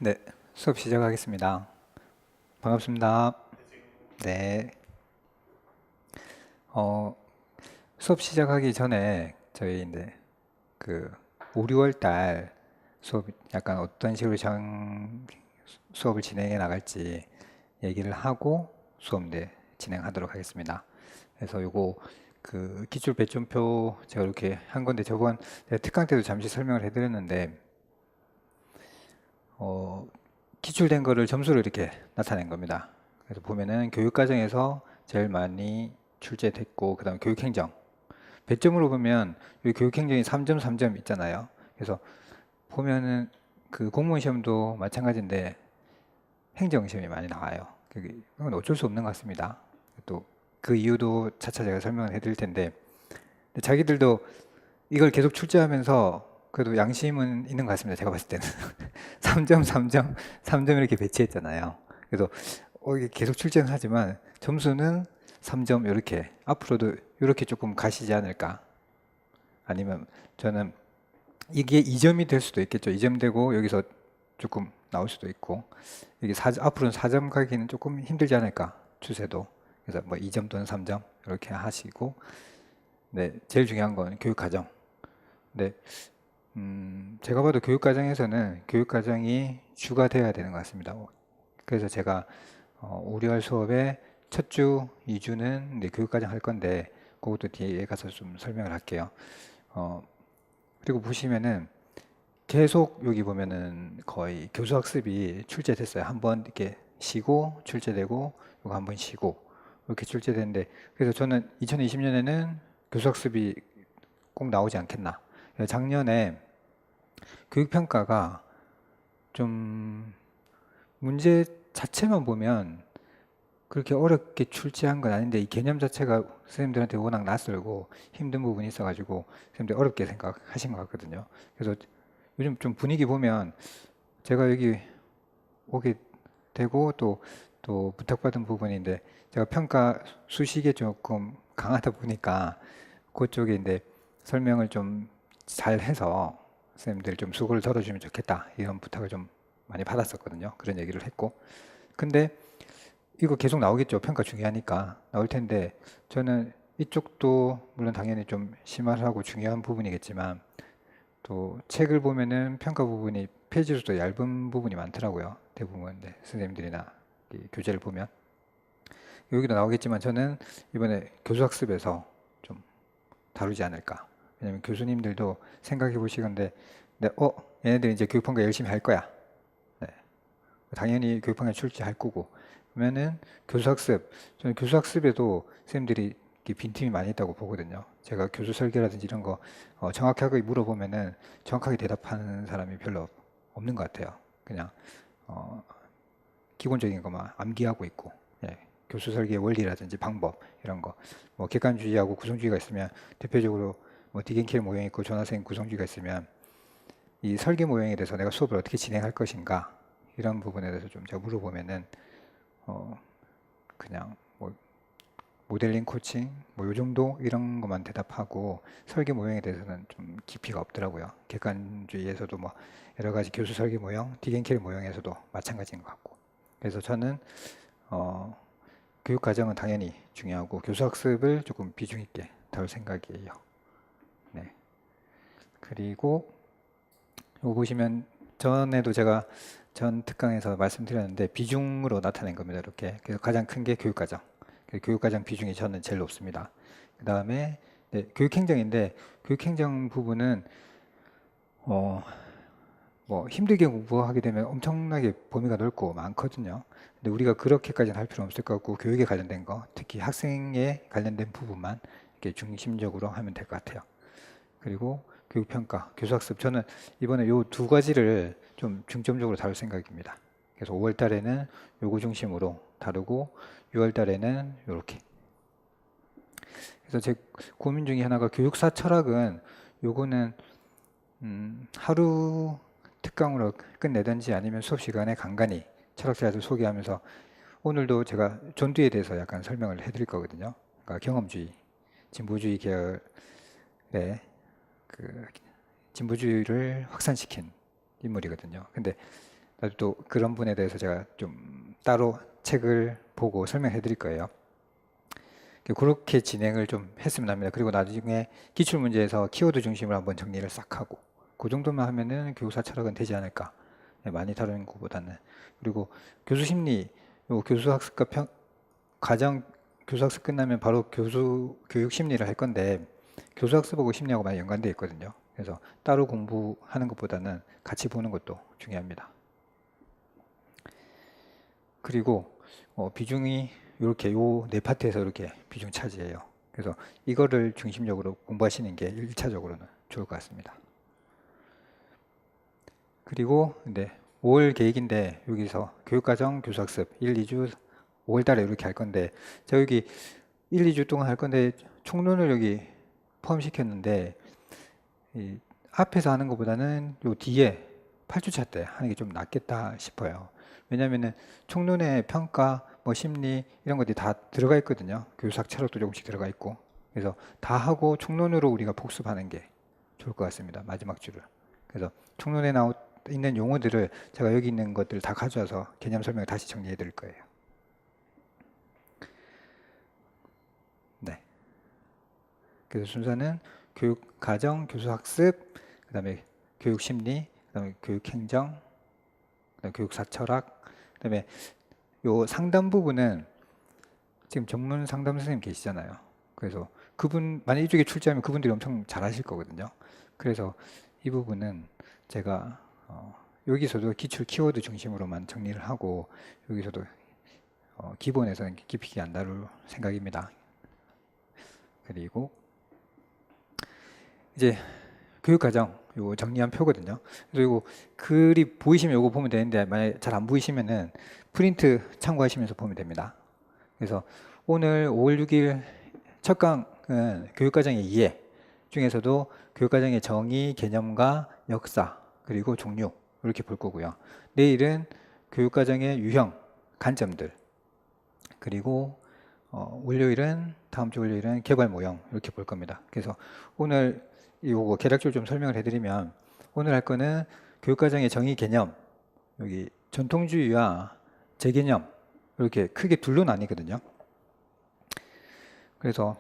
네, 수업 시작하겠습니다. 반갑습니다. 네, 어, 수업 시작하기 전에 저희 이제 그 5, 6월 달 수업 약간 어떤 식으로 수업을 진행해 나갈지 얘기를 하고 수업 진행하도록 하겠습니다. 그래서 요거 그 기출 배점표 제가 이렇게 한 건데 저번 제가 특강 때도 잠시 설명을 해드렸는데 어, 기출된 거를 점수로 이렇게 나타낸 겁니다. 그래서 보면은 교육과정에서 제일 많이 출제됐고, 그 다음 교육행정. 배점으로 보면 여기 교육행정이 3점, 3점 있잖아요. 그래서 보면은 그 공무원 시험도 마찬가지인데 행정시험이 많이 나와요. 그건 어쩔 수 없는 것 같습니다. 또 그 이유도 차차 제가 설명을 해드릴 텐데, 근데 자기들도 이걸 계속 출제하면서 그래도 양심은 있는 것 같습니다. 제가 봤을 때는. 3점, 3점, 3점 이렇게 배치했잖아요. 그래서 이게 계속 출제는 하지만 점수는 3점 이렇게 앞으로도 이렇게 조금 가시지 않을까. 아니면 저는 이게 2점이 될 수도 있겠죠. 2점 되고 여기서 조금 나올 수도 있고 이게 앞으로는 4점 가기는 조금 힘들지 않을까. 추세도. 그래서 뭐 2점 또는 3점 이렇게 하시고 네, 제일 중요한 건 교육 과정. 네, 제가 봐도 교육과정에서는 교육과정이 주가 되어야 되는 것 같습니다. 그래서 제가 5, 6월 수업의 첫 주, 2주는 교육과정 할 건데 그것도 뒤에 가서 좀 설명을 할게요. 어, 그리고 보시면은 계속 여기 보면은 거의 교수학습이 출제됐어요. 한 번 이렇게 쉬고 출제되고 이거 한 번 쉬고 이렇게 출제되는데 그래서 저는 2020년에는 교수학습이 꼭 나오지 않겠나. 작년에 교육평가가 좀 문제 자체만 보면 그렇게 어렵게 출제한 건 아닌데 이 개념 자체가 선생님들한테 워낙 낯설고 힘든 부분이 있어가지고 선생님들 어렵게 생각하신 것 같거든요. 그래서 요즘 좀 분위기 보면 제가 여기 오게 되고 또 부탁받은 부분인데 제가 평가 수식에 조금 강하다 보니까 그쪽에 이제 설명을 좀 잘해서 선생님들 좀 수고를 덜어주면 좋겠다 이런 부탁을 좀 많이 받았었거든요. 그런 얘기를 했고 근데 이거 계속 나오겠죠. 평가 중요하니까 나올 텐데 저는 이쪽도 물론 당연히 좀 심화하고 중요한 부분이겠지만 또 책을 보면은 평가 부분이 페이지 수도 얇은 부분이 많더라고요. 대부분 선생님들이나 교재를 보면 여기도 나오겠지만 저는 이번에 교수학습에서 좀 다루지 않을까. 왜냐면 교수님들도 생각해 보시건데 네, 얘네들 이제 교육평가 열심히 할 거야. 네, 당연히 교육평가 출제할 거고 그러면은 교수학습 저는 교수학습에도 선생님들이 빈틈이 많이 있다고 보거든요. 제가 교수 설계라든지 이런 거 정확하게 물어보면은 정확하게 대답하는 사람이 별로 없는 것 같아요. 그냥 어, 기본적인 것만 암기하고 있고 예, 교수 설계의 원리라든지 방법 이런 거 뭐 객관주의하고 구성주의가 있으면 대표적으로 뭐 디겐켈 모형이 있고 조나생 구성주의가 있으면 이 설계 모형에 대해서 내가 수업을 어떻게 진행할 것인가 이런 부분에 대해서 좀 제가 물어보면은 어, 그냥 뭐 모델링 코칭 뭐 요 정도 이런 것만 대답하고 설계 모형에 대해서는 좀 깊이가 없더라고요. 객관주의에서도 뭐 여러 가지 교수 설계 모형, 디겐켈 모형에서도 마찬가지인 것 같고. 그래서 저는 어, 교육 과정은 당연히 중요하고 교수 학습을 조금 비중 있게 다룰 생각이에요. 네. 그리고 이거 보시면 전에도 제가 전 특강에서 말씀드렸는데 비중으로 나타낸 겁니다. 이렇게. 그래서 가장 큰 게 교육 과정. 교육 과정 비중이 저는 제일 높습니다. 그 다음에 네, 교육 행정인데 교육 행정 부분은 어, 뭐 힘들게 공부하게 되면 엄청나게 범위가 넓고 많거든요. 근데 우리가 그렇게까지는 할 필요 없을 것 같고 교육에 관련된 거, 특히 학생에 관련된 부분만 이렇게 중심적으로 하면 될 것 같아요. 그리고 교육평가, 교수학습 저는 이번에 요 두 가지를 좀 중점적으로 다룰 생각입니다. 그래서 5월 달에는 요거 중심으로 다루고 6월 달에는 요렇게. 그래서 제 고민 중에 하나가 교육사 철학은 요거는 하루 특강으로 끝내든지 아니면 수업 시간에 간간히 철학자들 소개하면서 오늘도 제가 존두에 대해서 약간 설명을 해드릴 거거든요. 그러니까 경험주의, 진보주의 계열의 그 진보주의를 확산시킨 인물이거든요. 근데 나도 또 그런 분에 대해서 제가 좀 따로 책을 보고 설명해 드릴 거예요. 그렇게 진행을 좀 했으면 합니다. 그리고 나중에 기출문제에서 키워드 중심으로 한번 정리를 싹 하고 그 정도만 하면은 교사 철학은 되지 않을까. 네, 많이 다루는 것보다는. 그리고 교수 심리, 요 교수 학습과 과정 교수 학습 끝나면 바로 교수 교육 심리를 할 건데 교수 학습하고 심리하고 많이 연관되어 있거든요. 그래서 따로 공부하는 것보다는 같이 보는 것도 중요합니다. 그리고 비중이 이렇게 요 네 파트에서 이렇게 비중 차지해요. 그래서 이거를 중심적으로 공부하시는 게 1차적으로는 좋을 것 같습니다. 그리고 이제 5월 계획인데 여기서 교육과정 교수학습 1, 2주 5월 달에 이렇게 할 건데 제가 여기 1, 2주 동안 할 건데 총론을 여기 포함시켰는데 이 앞에서 하는 것보다는 요 뒤에 8주차 때 하는 게 좀 낫겠다 싶어요. 왜냐면은 총론의 평가, 뭐 심리 이런 것들이 다 들어가 있거든요. 교수학 철학도 조금씩 들어가 있고. 그래서 다 하고 총론으로 우리가 복습하는 게 좋을 것 같습니다. 마지막 주를. 그래서 총론에 있는 용어들을 제가 여기 있는 것들을 다 가져와서 개념 설명을 다시 정리해 드릴 거예요. 네. 그래서 순서는 교육 과정, 교수 학습, 그다음에 교육 심리, 그다음에 교육 행정, 그다음에 교육사 철학, 그다음에 요 상담 부분은 지금 전문 상담 선생님 계시잖아요. 그래서 그분 만약 이쪽에 출제하면 그분들이 엄청 잘하실 거거든요. 그래서 이 부분은 제가 여기서도 기출 키워드 중심으로만 정리를 하고 여기서도 기본에서는 깊이 있게 안 다룰 생각입니다. 그리고 이제 교육과정 요 정리한 표거든요. 그리고 글이 보이시면 요거 보면 되는데 만약 잘 안 보이시면은 프린트 참고하시면서 보면 됩니다. 그래서 오늘 5월 6일 첫 강은 교육과정의 이해 중에서도 교육과정의 정의, 개념과 역사 그리고 종류 이렇게 볼 거고요. 내일은 교육과정의 유형, 관점들 그리고 월요일은 다음 주 월요일은 개발 모형 이렇게 볼 겁니다. 그래서 오늘 요거 개략적으로 좀 설명을 해드리면 오늘 할 거는 교육과정의 정의 개념 여기 전통주의와 재개념 이렇게 크게 둘로 나뉘거든요. 그래서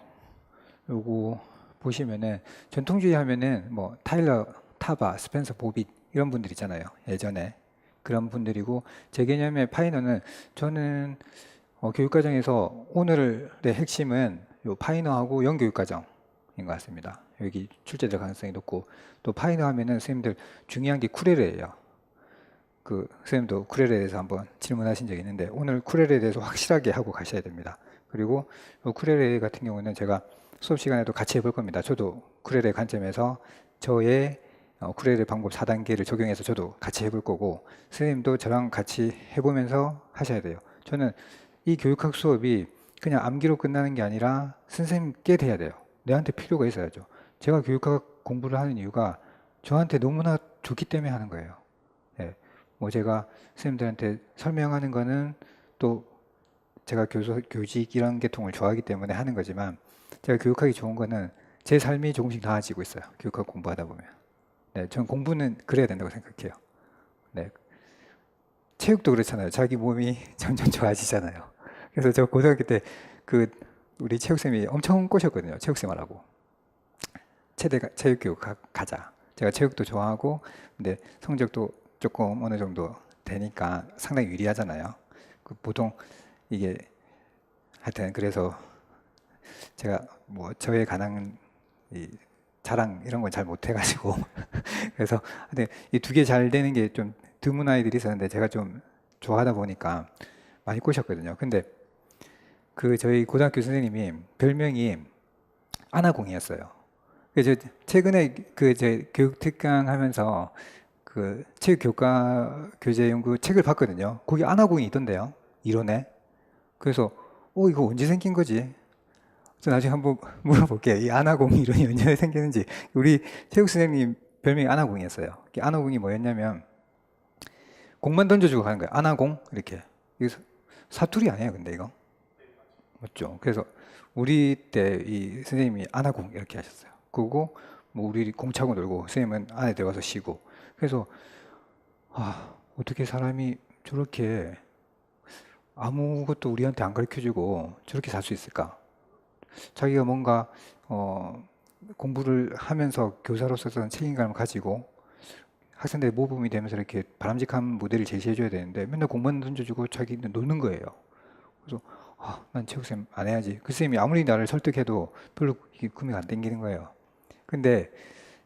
요거 보시면은 전통주의 하면은 뭐 타일러 타바, 스펜서 보빗 이런 분들 있잖아요. 예전에 그런 분들이고 재개념의 파이너는 저는 교육과정에서 오늘의 핵심은 요 파이너하고 연교육과정인 것 같습니다. 여기 출제될 가능성이 높고 또 파이너 하면은 선생님들 중요한 게 쿠레르예요. 그 선생님도 쿠레르에 대해서 한번 질문하신 적이 있는데 오늘 쿠레르에 대해서 확실하게 하고 가셔야 됩니다. 그리고 쿠레르 같은 경우는 제가 수업 시간에도 같이 해볼 겁니다. 저도 쿠레르의 관점에서 저의 쿠레르 방법 4단계를 적용해서 저도 같이 해볼 거고 선생님도 저랑 같이 해보면서 하셔야 돼요. 저는 이 교육학 수업이 그냥 암기로 끝나는 게 아니라 선생님께 돼야 돼요. 내한테 필요가 있어야죠. 제가 교육학 공부를 하는 이유가 저한테 너무나 좋기 때문에 하는 거예요. 예. 뭐 제가 선생님들한테 설명하는 거는 또 제가 교직 이런 계통을 좋아하기 때문에 하는 거지만 제가 교육하기 좋은 거는 제 삶이 조금씩 나아지고 있어요. 교육학 공부하다 보면. 네, 전 공부는 그래야 된다고 생각해요. 네. 체육도 그렇잖아요. 자기 몸이 점점 좋아지잖아요. 그래서 저 고등학교 때 그 우리 체육쌤이 엄청 꼬셨거든요. 체육생활하고. 체육교육 가자. 제가 체육도 좋아하고 근데 성적도 조금 어느 정도 되니까 상당히 유리하잖아요. 보통 이게 하여튼 그래서 제가 뭐 저에 관한 이 자랑 이런 건 잘 못해가지고 그래서 이 두 개 잘 되는 게 좀 드문 아이들이 있었는데 제가 좀 좋아하다 보니까 많이 꼬셨거든요. 근데 그 저희 고등학교 선생님이 별명이 아나공이었어요. 그래서 최근에 그 제 교육 특강 하면서 그 체육 교과 교재 연구 책을 봤거든요. 거기 아나공이 있던데요. 이론에. 그래서 이거 언제 생긴 거지? 저 나중에 한번 물어볼게요. 이 아나공 이론이 언제 생기는지. 우리 체육 선생님 별명이 아나공이었어요. 아나공이 뭐였냐면 공만 던져주고 가는 거예요. 아나공 이렇게. 이거 사투리 아니에요, 근데 이거 맞죠? 그래서 우리 때 이 선생님이 아나공 이렇게 하셨어요. 그리고 뭐 우리 공차고 놀고 선생님은 안에 들어가서 쉬고. 그래서 어떻게 사람이 저렇게 아무것도 우리한테 안 가르쳐주고 저렇게 살 수 있을까? 자기가 뭔가 공부를 하면서 교사로서는 책임감을 가지고 학생들의 모범이 되면서 이렇게 바람직한 모델을 제시해줘야 되는데 맨날 공부만 던져주고 자기는 노는 거예요. 그래서 난 체육쌤 안 해야지. 그 쌤이 아무리 나를 설득해도 별로 이게 금이 안 땡기는 거예요. 근데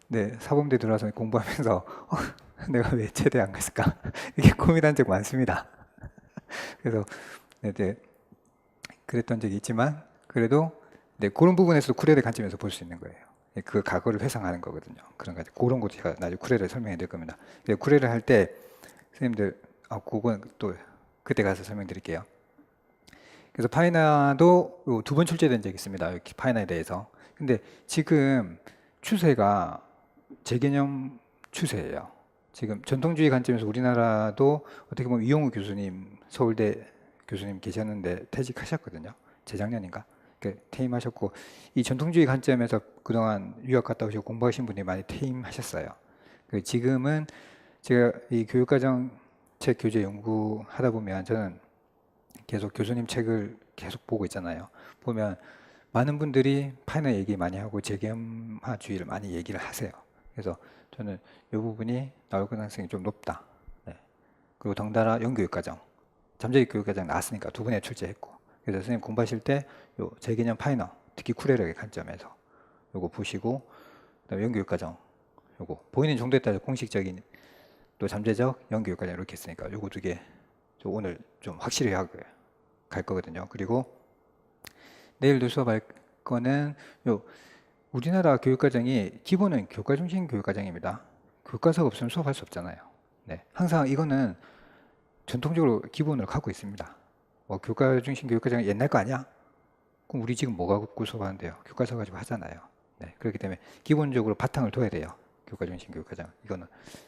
네, 사범대 들어와서 공부하면서 내가 왜 제대 안 갔을까? 이게 고민한 적 많습니다. 그래서 네, 그랬던 적이 있지만 그래도 네, 그런 부분에서 쿠렐의 관점에서 볼 수 있는 거예요. 그 과거를 회상하는 거거든요. 그런 것도 제가 나중에 쿠렐을 설명해 드릴 겁니다. 쿠렐을 할 때 선생님들 그건 또 그때 가서 설명드릴게요. 그래서 파이나도 2번 출제된 적이 있습니다. 여기 파이나에 대해서. 근데 지금 추세가 재개념 추세예요. 지금 전통주의 관점에서 우리나라도 어떻게 보면 이용우 교수님, 서울대 교수님 계셨는데 퇴직하셨거든요. 재작년인가? 퇴임하셨고, 이 전통주의 관점에서 그동안 유학 갔다 오시고 공부하신 분이 많이 퇴임하셨어요. 지금은 제가 이 교육과정 책 교재 연구하다 보면 저는 계속 교수님 책을 계속 보고 있잖아요. 보면 많은 분들이 파이너 얘기 많이 하고 재개념화주의를 많이 얘기를 하세요. 그래서 저는 이 부분이 나올 가능성이 좀 높다. 네. 그리고 덩달아 연교육과정, 잠재적 교육과정 나왔으니까 2분에 출제했고, 그래서 선생님 공부하실 때 요 재개념 파이너, 특히 쿠레력의 관점에서 요거 보시고, 그다음에 연교육과정, 요거 보이는 정도에 따라 공식적인 또 잠재적 연교육과정 이렇게 했으니까 요거 2개 오늘 좀 확실히 하고 갈 거거든요. 그리고 내일도 수업할 거는 우리나라 교육과정이 기본은 교과 중심 교육과정입니다. 교과서가 없으면 수업할 수 없잖아요. 네, 항상 이거는 전통적으로 기본을 갖고 있습니다. 교과 중심 교육과정이 옛날 거 아니야? 그럼 우리 지금 뭐 갖고 수업하는데요? 교과서 가지고 하잖아요. 네, 그렇기 때문에 기본적으로 바탕을 둬야 돼요. 교과 중심 교육과정 이거는.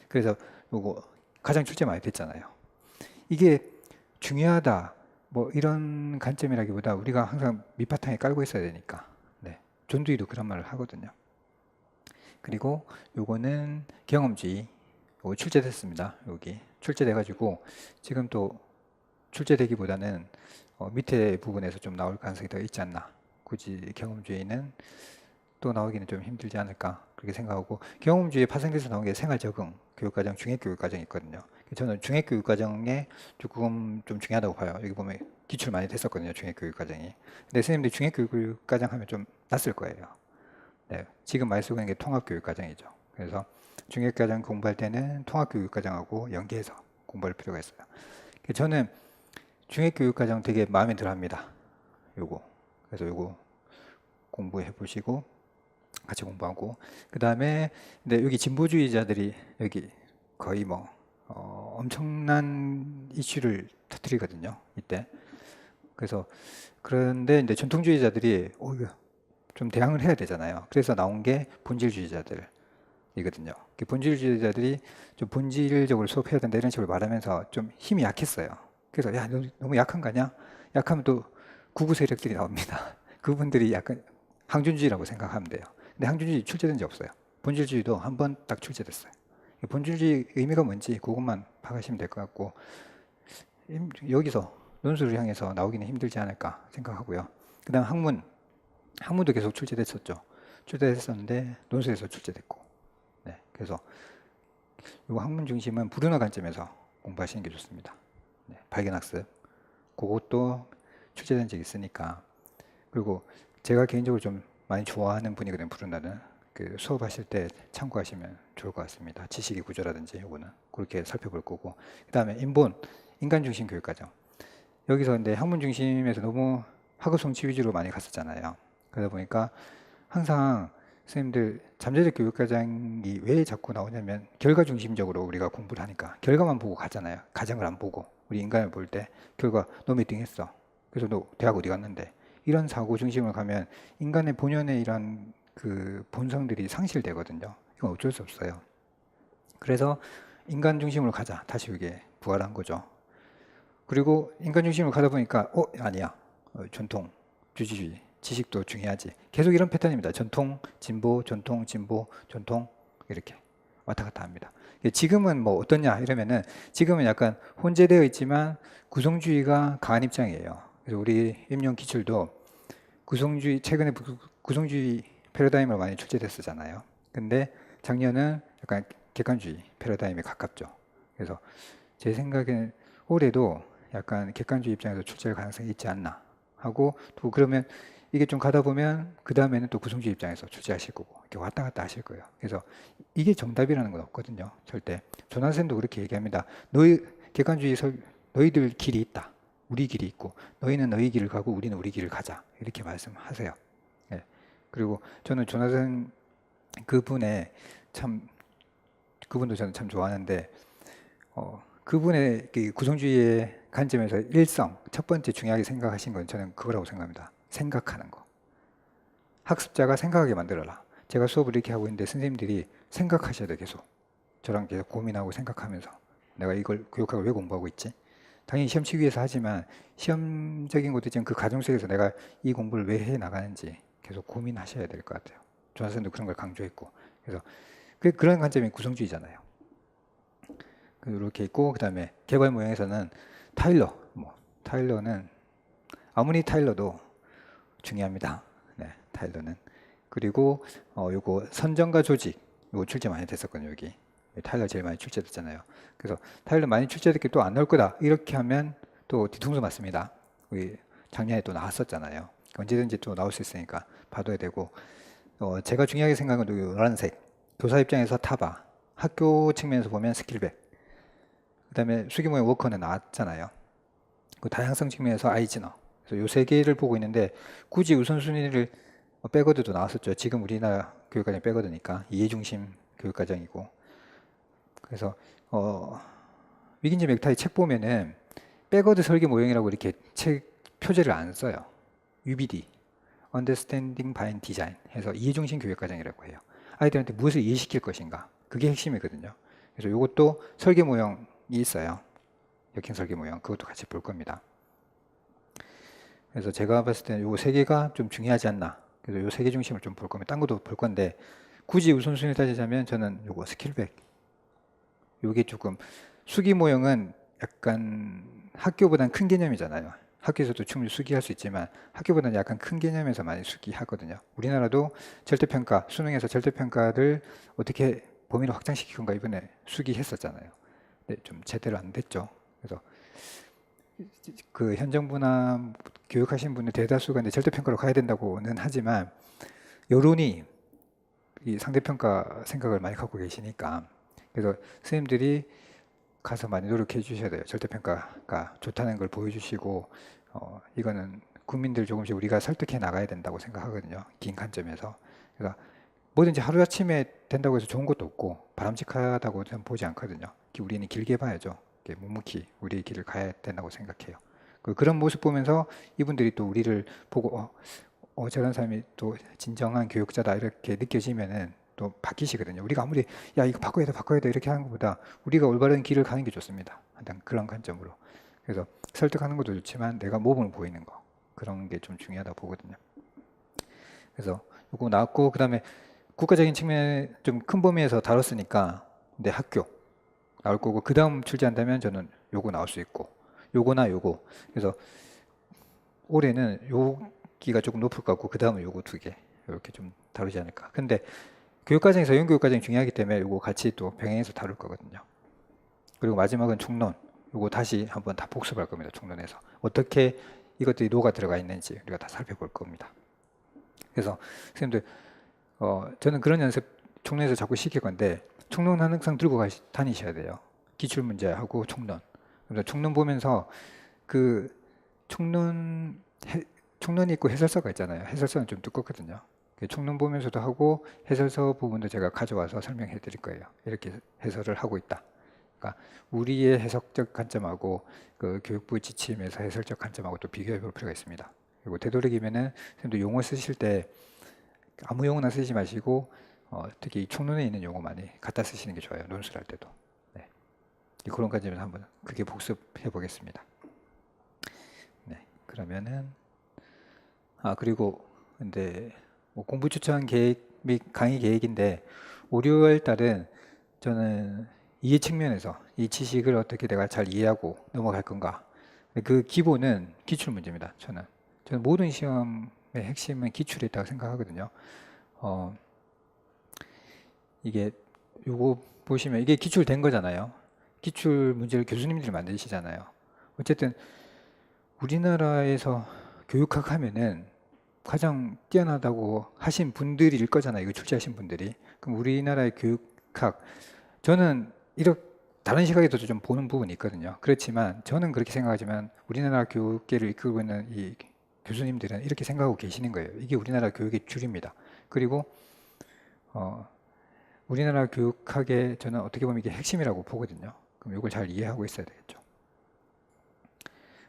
그래서 요거 가장 출제 많이 됐잖아요. 이게 중요하다. 이런 관점이라기보다 우리가 항상 밑바탕에 깔고 있어야 되니까. 네. 존두이도 그런 말을 하거든요. 그리고 요거는 경험주의. 요거 출제됐습니다. 여기 출제돼가지고 지금 또 출제되기보다는 밑에 부분에서 좀 나올 가능성이 더 있지 않나. 굳이 경험주의는 또 나오기는 좀 힘들지 않을까 그렇게 생각하고, 경험주의에 파생돼서 나온 게 생활적응 교육과정, 중액교육과정이 있거든요. 저는 중액교육과정에 조금 좀 중요하다고 봐요. 여기 보면 기출 많이 됐었거든요, 중액교육과정이. 근데 선생님들이 중액교육과정 하면 좀 낯설 거예요. 네, 지금 많이 쓰고 있는 게 통합교육과정이죠. 그래서 중액과정 공부할 때는 통합교육과정하고 연계해서 공부할 필요가 있어요. 저는 중액교육과정 되게 마음에 들어 합니다. 요거. 그래서 요거 공부해 보시고 같이 공부하고, 그 다음에 근데 여기 진보주의자들이 여기 거의 엄청난 이슈를 터뜨리거든요, 이때. 그래서 그런데 이제 전통주의자들이 이거 좀 대항을 해야 되잖아요. 그래서 나온 게 본질주의자들이거든요. 본질주의자들이 좀 본질적으로 수업해야 된다 이런 식으로 말하면서 좀 힘이 약했어요. 그래서 야, 너 너무 약한 거 아니야? 약하면 또 구구 세력들이 나옵니다. 그분들이 약간 항준주의라고 생각하면 돼요. 근데 항준주의 출제된 적 없어요. 본질주의도 한 번 딱 출제됐어요. 본질주의 의미가 뭔지 그것만 파악하시면 될 것 같고, 여기서 논술을 향해서 나오기는 힘들지 않을까 생각하고요. 그 다음 학문도 계속 출제됐었죠. 출제됐었는데 논술에서 출제됐고, 네, 그래서 이 학문 중심은 브루너 관점에서 공부하시는 게 좋습니다. 네, 발견학습 그것도 출제된 적이 있으니까. 그리고 제가 개인적으로 좀 많이 좋아하는 분이거든요, 브루너는. 수업하실 때 참고하시면 좋을 것 같습니다. 지식의 구조라든지 이거는 그렇게 살펴볼 거고, 그 다음에 인간 중심 교육과정. 여기서 근데 학문 중심에서 너무 학업 성취 위주로 많이 갔었잖아요. 그러다 보니까 항상 선생님들 잠재적 교육과정이 왜 자꾸 나오냐면 결과 중심적으로 우리가 공부를 하니까 결과만 보고 가잖아요. 과정을 안 보고. 우리 인간을 볼 때 결과 너 몇 등 했어. 그래서 너 대학 어디 갔는데. 이런 사고 중심으로 가면 인간의 본연의 이런 그 본성들이 상실되거든요. 이건 어쩔 수 없어요. 그래서 인간 중심으로 가자. 다시 이게 부활한 거죠. 그리고 인간 중심으로 가다 보니까 아니야. 전통, 주지주의, 지식도 중요하지. 계속 이런 패턴입니다. 전통, 진보, 전통, 진보, 전통 이렇게 왔다 갔다 합니다. 지금은 뭐 어떠냐 이러면은 지금은 약간 혼재되어 있지만 구성주의가 강한 입장이에요. 그래서 우리 임용 기출도 구성주의 최근에 구성주의 패러다임을 많이 출제됐었잖아요. 근데 작년은 약간 객관주의 패러다임에 가깝죠. 그래서 제 생각에는 올해도 약간 객관주의 입장에서 출제할 가능성이 있지 않나 하고 또 그러면 이게 좀 가다 보면 그 다음에는 또 구성주의 입장에서 출제하실 거고 이렇게 왔다 갔다 하실 거예요. 그래서 이게 정답이라는 건 없거든요. 절대. 조나선도 그렇게 얘기합니다. 객관주의 너희들 길이 있다. 우리 길이 있고 너희는 너희 길을 가고 우리는 우리 길을 가자. 이렇게 말씀하세요. 예. 그리고 저는 조나선 그분의 참 그분도 저는 참 좋아하는데 그분의 그 구성주의의 관점에서 일성 첫 번째 중요하게 생각하신 건 저는 그거라고 생각합니다. 생각하는 거. 학습자가 생각하게 만들어라. 제가 수업을 이렇게 하고 있는데 선생님들이 생각하셔야 돼 계속. 저랑 계속 고민하고 생각하면서 내가 이걸 교육학을 왜 공부하고 있지? 당연히 시험 치기 위해서 하지만 시험적인 것도 있지만 그 과정 속에서 내가 이 공부를 왜 해 나가는지 계속 고민하셔야 될 것 같아요. 조나선도 그런 걸 강조했고 그래서 그런 관점이 구성주의잖아요. 이렇게 있고 그 다음에 개발 모형에서는 타일러는 아무리 타일러도 중요합니다. 네, 타일러는 그리고 요거 선정과 조직 요거 출제 많이 됐었거든요. 여기 타일러 제일 많이 출제됐잖아요. 그래서 타일러 많이 출제됐기 또 안 나올 거다 이렇게 하면 또 뒤통수 맞습니다. 우리 작년에 또 나왔었잖아요. 언제든지 또 나올 수 있으니까 봐둬야 되고 제가 중요하게 생각한 건 노란색 교사 입장에서 타바 학교 측면에서 보면 스킬백 그 다음에 수기모의 워커는 나왔잖아요. 그 다양성 측면에서 아이즈너. 그래서 요 세 개를 보고 있는데 굳이 우선순위를 백워드도 나왔었죠. 지금 우리나라 교육과정 백워드니까 이해중심 교육과정이고. 그래서 위긴즈 맥타이 책 보면은 백워드 설계 모형이라고 이렇게 책 표제를 안 써요. UBD, Understanding by Design 해서 이해중심 교육과정이라고 해요. 아이들한테 무엇을 이해시킬 것인가. 그게 핵심이거든요. 그래서 이것도 설계 모형이 있어요. 역행 설계 모형. 그것도 같이 볼 겁니다. 그래서 제가 봤을 때는 요 세 개가 좀 중요하지 않나. 그래서 요 세 개 중심을 좀 볼 겁니다. 딴 것도 볼 건데 굳이 우선순위 따지자면 저는 요거 스킬백. 요게 조금 수기 모형은 약간 학교보다는 큰 개념이잖아요. 학교에서도 충분히 수기할 수 있지만 학교보다는 약간 큰 개념에서 많이 수기하거든요. 우리나라도 절대평가, 수능에서 절대평가를 어떻게 범위를 확장시킬 건가 이번에 수기했었잖아요. 근데 좀 제대로 안 됐죠. 그래서 그 현 정부나 교육하신 분들 대다수가 이제 절대평가로 가야 된다고는 하지만 여론이 이 상대평가 생각을 많이 갖고 계시니까 그래서 선생님들이 가서 많이 노력해 주셔야 돼요. 절대평가가 좋다는 걸 보여주시고 이거는 국민들 조금씩 우리가 설득해 나가야 된다고 생각하거든요. 긴 관점에서. 그러니까 뭐든지 하루아침에 된다고 해서 좋은 것도 없고 바람직하다고 저는 보지 않거든요. 우리는 길게 봐야죠. 묵묵히 우리의 길을 가야 된다고 생각해요. 그런 모습 보면서 이분들이 또 우리를 보고 저런 사람이 또 진정한 교육자다 이렇게 느껴지면은 또 바뀌시거든요. 우리가 아무리 야 이거 바꿔야 돼 이렇게 하는 것보다 우리가 올바른 길을 가는 게 좋습니다. 일단 그런 관점으로. 그래서 설득하는 것도 좋지만 내가 모범을 보이는 거 그런 게 좀 중요하다 보거든요. 그래서 요거 나왔고 그다음에 국가적인 측면에 좀 큰 범위에서 다뤘으니까 근데 학교 나올 거고 그 다음 출제한다면 저는 요거 나올 수 있고 요거나 요거 그래서 올해는 여기가 조금 높을 것 같고 그 다음은 요거 두 개 이렇게 좀 다루지 않을까. 근데 교육과정에서 연교육과정이 중요하기 때문에 요거 같이 또 병행해서 다룰 거거든요. 그리고 마지막은 총론. 요거 다시 한번 다 복습할 겁니다. 총론에서 어떻게 이것들이 녹아 들어가 있는지 우리가 다 살펴볼 겁니다. 그래서 선생님들 저는 그런 연습 총론에서 자꾸 시킬 건데 총론 항상 들고 다니셔야 돼요. 기출문제하고 총론. 그래서 총론 보면서 그 총론이 있고 해설서가 있잖아요. 해설서는 좀 두껍거든요. 총론 보면서도 하고 해설서 부분도 제가 가져와서 설명해 드릴 거예요. 이렇게 해설을 하고 있다. 그러니까 우리의 해석적 관점하고 그 교육부 지침에서 해설적 관점하고 또 비교해 볼 필요가 있습니다. 그리고 되도록이면은 선생님도 용어 쓰실 때 아무 용어나 쓰지 마시고 특히 총론에 있는 용어 많이 갖다 쓰시는 게 좋아요. 논술할 때도. 네. 그런 관점에서 한번 그게 복습해 보겠습니다. 네. 그러면은 그리고 근데 뭐 공부 추천 계획 및 강의 계획인데 5, 6월 달은 저는 이해 측면에서 이 지식을 어떻게 내가 잘 이해하고 넘어갈 건가. 그 기본은 기출 문제입니다. 저는 모든 시험의 핵심은 기출에 있다고 생각하거든요. 이게 요거 보시면 이게 기출된 거잖아요. 기출 문제를 교수님들이 만드시잖아요. 어쨌든 우리나라에서 교육학 하면은 가장 뛰어나다고 하신 분들일 거잖아요. 이거 출제하신 분들이. 그럼 우리나라의 교육학, 저는 이렇게 다른 시각에도 좀 보는 부분이 있거든요. 그렇지만 저는 그렇게 생각하지만 우리나라 교육계를 이끌고 있는 이 교수님들은 이렇게 생각하고 계시는 거예요. 이게 우리나라 교육의 줄입니다. 그리고 우리나라 교육학의 저는 어떻게 보면 이게 핵심이라고 보거든요. 그럼 이걸 잘 이해하고 있어야 되겠죠.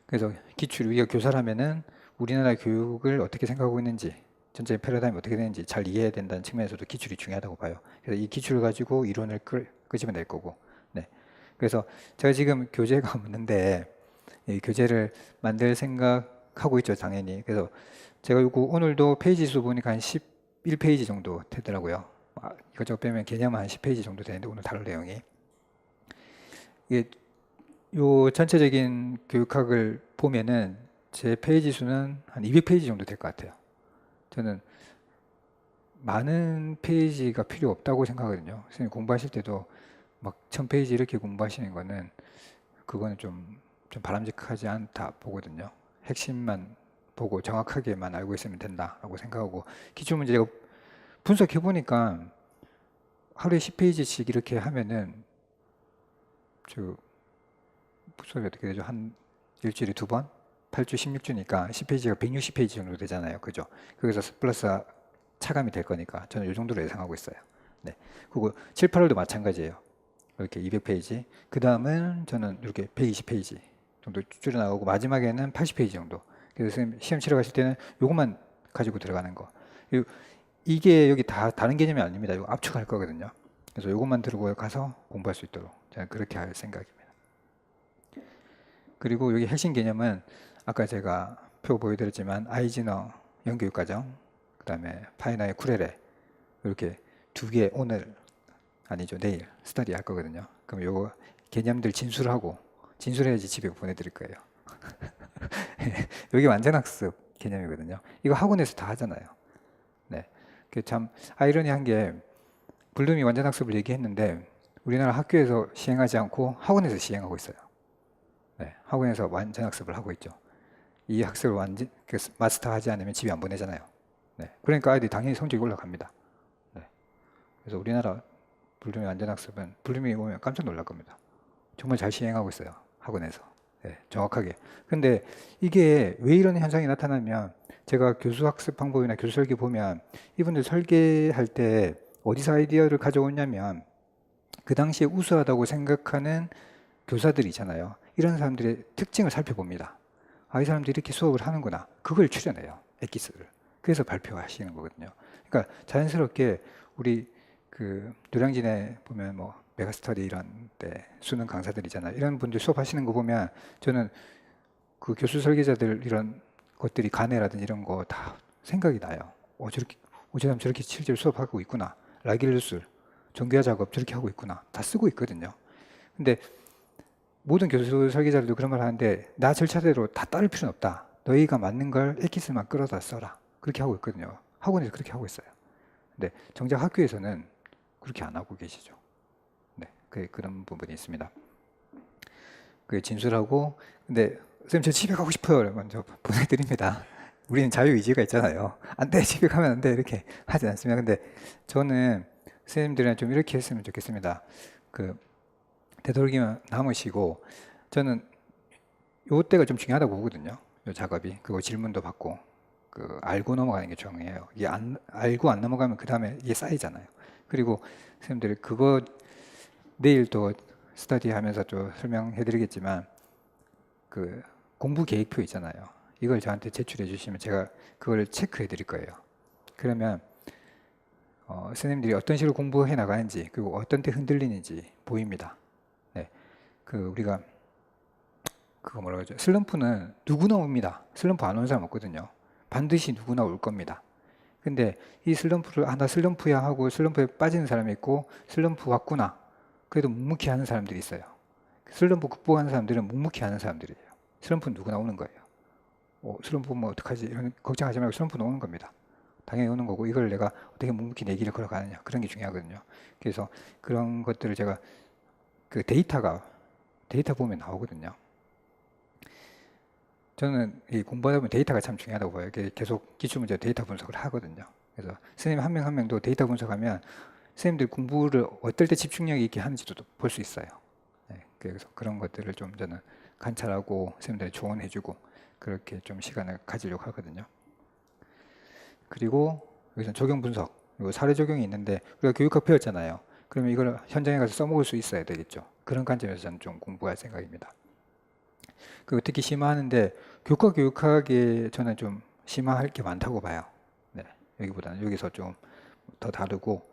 그래서 기출, 우리가 교사라면은 우리나라 교육을 어떻게 생각하고 있는지, 전체 패러다임이 어떻게 되는지 잘 이해해야 된다는 측면에서도 기출이 중요하다고 봐요. 그래서 이 기출을 가지고 이론을 끄집어낼 거고. 네. 그래서 제가 지금 교재가 없는데 이 교재를 만들 생각하고 있죠, 당연히. 그래서 제가 요거 오늘도 페이지 수 보니까 한 11페이지 정도 되더라고요. 이것저것 빼면 개념은 한 10페이지 정도 되는데 오늘 다룰 내용이. 이게 요 전체적인 교육학을 보면은 제 페이지 수는 한 200페이지 정도 될 것 같아요. 저는 많은 페이지가 필요 없다고 생각하거든요. 선생님 공부하실 때도 막 1000페이지 이렇게 공부하시는 거는 그거는 좀 바람직하지 않다 보거든요. 핵심만 보고 정확하게만 알고 있으면 된다라고 생각하고 기출문제 제가 분석해 보니까 하루에 10페이지씩 이렇게 하면은 수업이 어떻게 되죠? 한 일주일에 2번? 8주 16주니까 10페이지가 160페이지 정도 되잖아요. 그죠? 거기서 플러스 차감이 될 거니까 저는 이 정도로 예상하고 있어요. 네. 그리고 7, 8월도 마찬가지예요. 이렇게 200페이지. 그 다음은 저는 이렇게 120페이지 정도 줄여나가고 마지막에는 80페이지 정도. 그래서 선생님 시험 치러 가실 때는 이것만 가지고 들어가는 거. 이게 여기 다 다른 개념이 아닙니다. 이거 압축할 거거든요. 그래서 이것만 들고 가서 공부할 수 있도록 저는 그렇게 할 생각입니다. 그리고 여기 핵심 개념은 아까 제가 표 보여드렸지만 아이즈너 연교육과정, 그 다음에 파이나의 쿠레레 이렇게 2개 오늘 아니죠 내일 스터디 할 거거든요. 그럼 요거 개념들 진술해야지 집에 보내드릴 거예요. 여기 완전학습 개념이거든요. 이거 학원에서 다 하잖아요. 네, 참 아이러니한 게 블룸이 완전학습을 얘기했는데 우리나라 학교에서 시행하지 않고 학원에서 시행하고 있어요. 네, 학원에서 완전 학습을 하고 있죠. 이 학습을 완전 마스터하지 않으면 집에 안 보내잖아요. 네, 그러니까 아이들이 당연히 성적이 올라갑니다. 네, 그래서 우리나라 블룸이 완전 학습은 블룸이 오면 깜짝 놀랄 겁니다. 정말 잘 시행하고 있어요. 학원에서. 네, 정확하게. 근데 이게 왜 이런 현상이 나타나면 제가 교수 학습 방법이나 교수 설계 보면 이분들 설계할 때 어디서 아이디어를 가져오냐면 그 당시에 우수하다고 생각하는 교사들이잖아요. 이런 사람들의 특징을 살펴봅니다. 이 사람들이 이렇게 수업을 하는구나. 그걸 추려내요. 엑기스를. 그래서 발표하시는 거거든요. 그러니까 자연스럽게 우리 노량진에 보면 뭐 메가스터디 이런 데 수능 강사들이잖아요. 이런 분들 수업하시는 거 보면 저는 그 교수 설계자들 이런 것들이 가내라든지 이런 거 다 생각이 나요. 저 사람 저렇게 실제로 수업하고 있구나. 라길루스, 정교화 작업 저렇게 하고 있구나. 다 쓰고 있거든요. 근데 모든 교수 설계자들도 그런 말 하는데 나 절차대로 다 따를 필요는 없다. 너희가 맞는 걸 엑기스만 끌어다 써라. 그렇게 하고 있거든요. 학원에서 그렇게 하고 있어요. 근데 정작 학교에서는 그렇게 안 하고 계시죠. 네, 그런 부분이 있습니다. 진술하고 근데 선생님 저 집에 가고 싶어요. 먼저 보내드립니다. 우리는 자유의지가 있잖아요. 안 돼, 집에 가면 안 돼. 이렇게 하지 않습니다. 근데 저는 선생님들이랑 좀 이렇게 했으면 좋겠습니다. 되도록이면 남으시고 저는 요때가 좀 중요하다고 보거든요. 요 작업이. 그거 질문도 받고 알고 넘어가는 게 중요해요. 이게 알고 안 넘어가면 그 다음에 이게 쌓이잖아요. 그리고 선생님들 그거 내일 또 스터디 하면서 또 설명해 드리겠지만 공부 계획표 있잖아요. 이걸 저한테 제출해 주시면 제가 그걸 체크해 드릴 거예요. 그러면 선생님들이 어떤 식으로 공부해 나가는지 그리고 어떤 때 흔들리는지 보입니다. 네, 우리가 그거 뭐라고 하죠? 슬럼프는 누구나 옵니다. 슬럼프 안 온 사람 없거든요. 반드시 누구나 올 겁니다. 근데 이 슬럼프를 나 슬럼프야 하고 슬럼프에 빠지는 사람이 있고 슬럼프 왔구나 그래도 묵묵히 하는 사람들이 있어요. 슬럼프 극복하는 사람들은 묵묵히 하는 사람들이에요. 슬럼프는 누구나 오는 거예요. 슬럼프 오면 어떡하지? 이런 걱정하지 말고 슬럼프는 오는 겁니다. 당연히 오는 거고 이걸 내가 어떻게 묵묵히 내 길을 걸어가느냐 그런 게 중요하거든요. 그래서 그런 것들을 제가 그 데이터 보면 나오거든요. 저는 이 공부하다 보면 데이터가 참 중요하다고 봐요. 계속 기출문제 데이터 분석을 하거든요. 그래서 선생님 한 명 한 명도 데이터 분석하면 선생님들 공부를 어떨 때 집중력이 있게 하는지도 볼 수 있어요. 네, 그래서 그런 것들을 좀 저는 관찰하고 선생님들 조언해주고 그렇게 좀 시간을 가지려고 하거든요. 그리고 여기서 적용 분석, 그리고 사례 적용이 있는데 우리가 교육학 배웠잖아요. 그러면 이걸 현장에 가서 써먹을 수 있어야 되겠죠. 그런 관점에서 저는 좀 공부할 생각입니다. 그리고 특히 심화하는데 교육학에 저는 좀 심화할 게 많다고 봐요. 네, 여기보다는 여기서 좀 더 다르고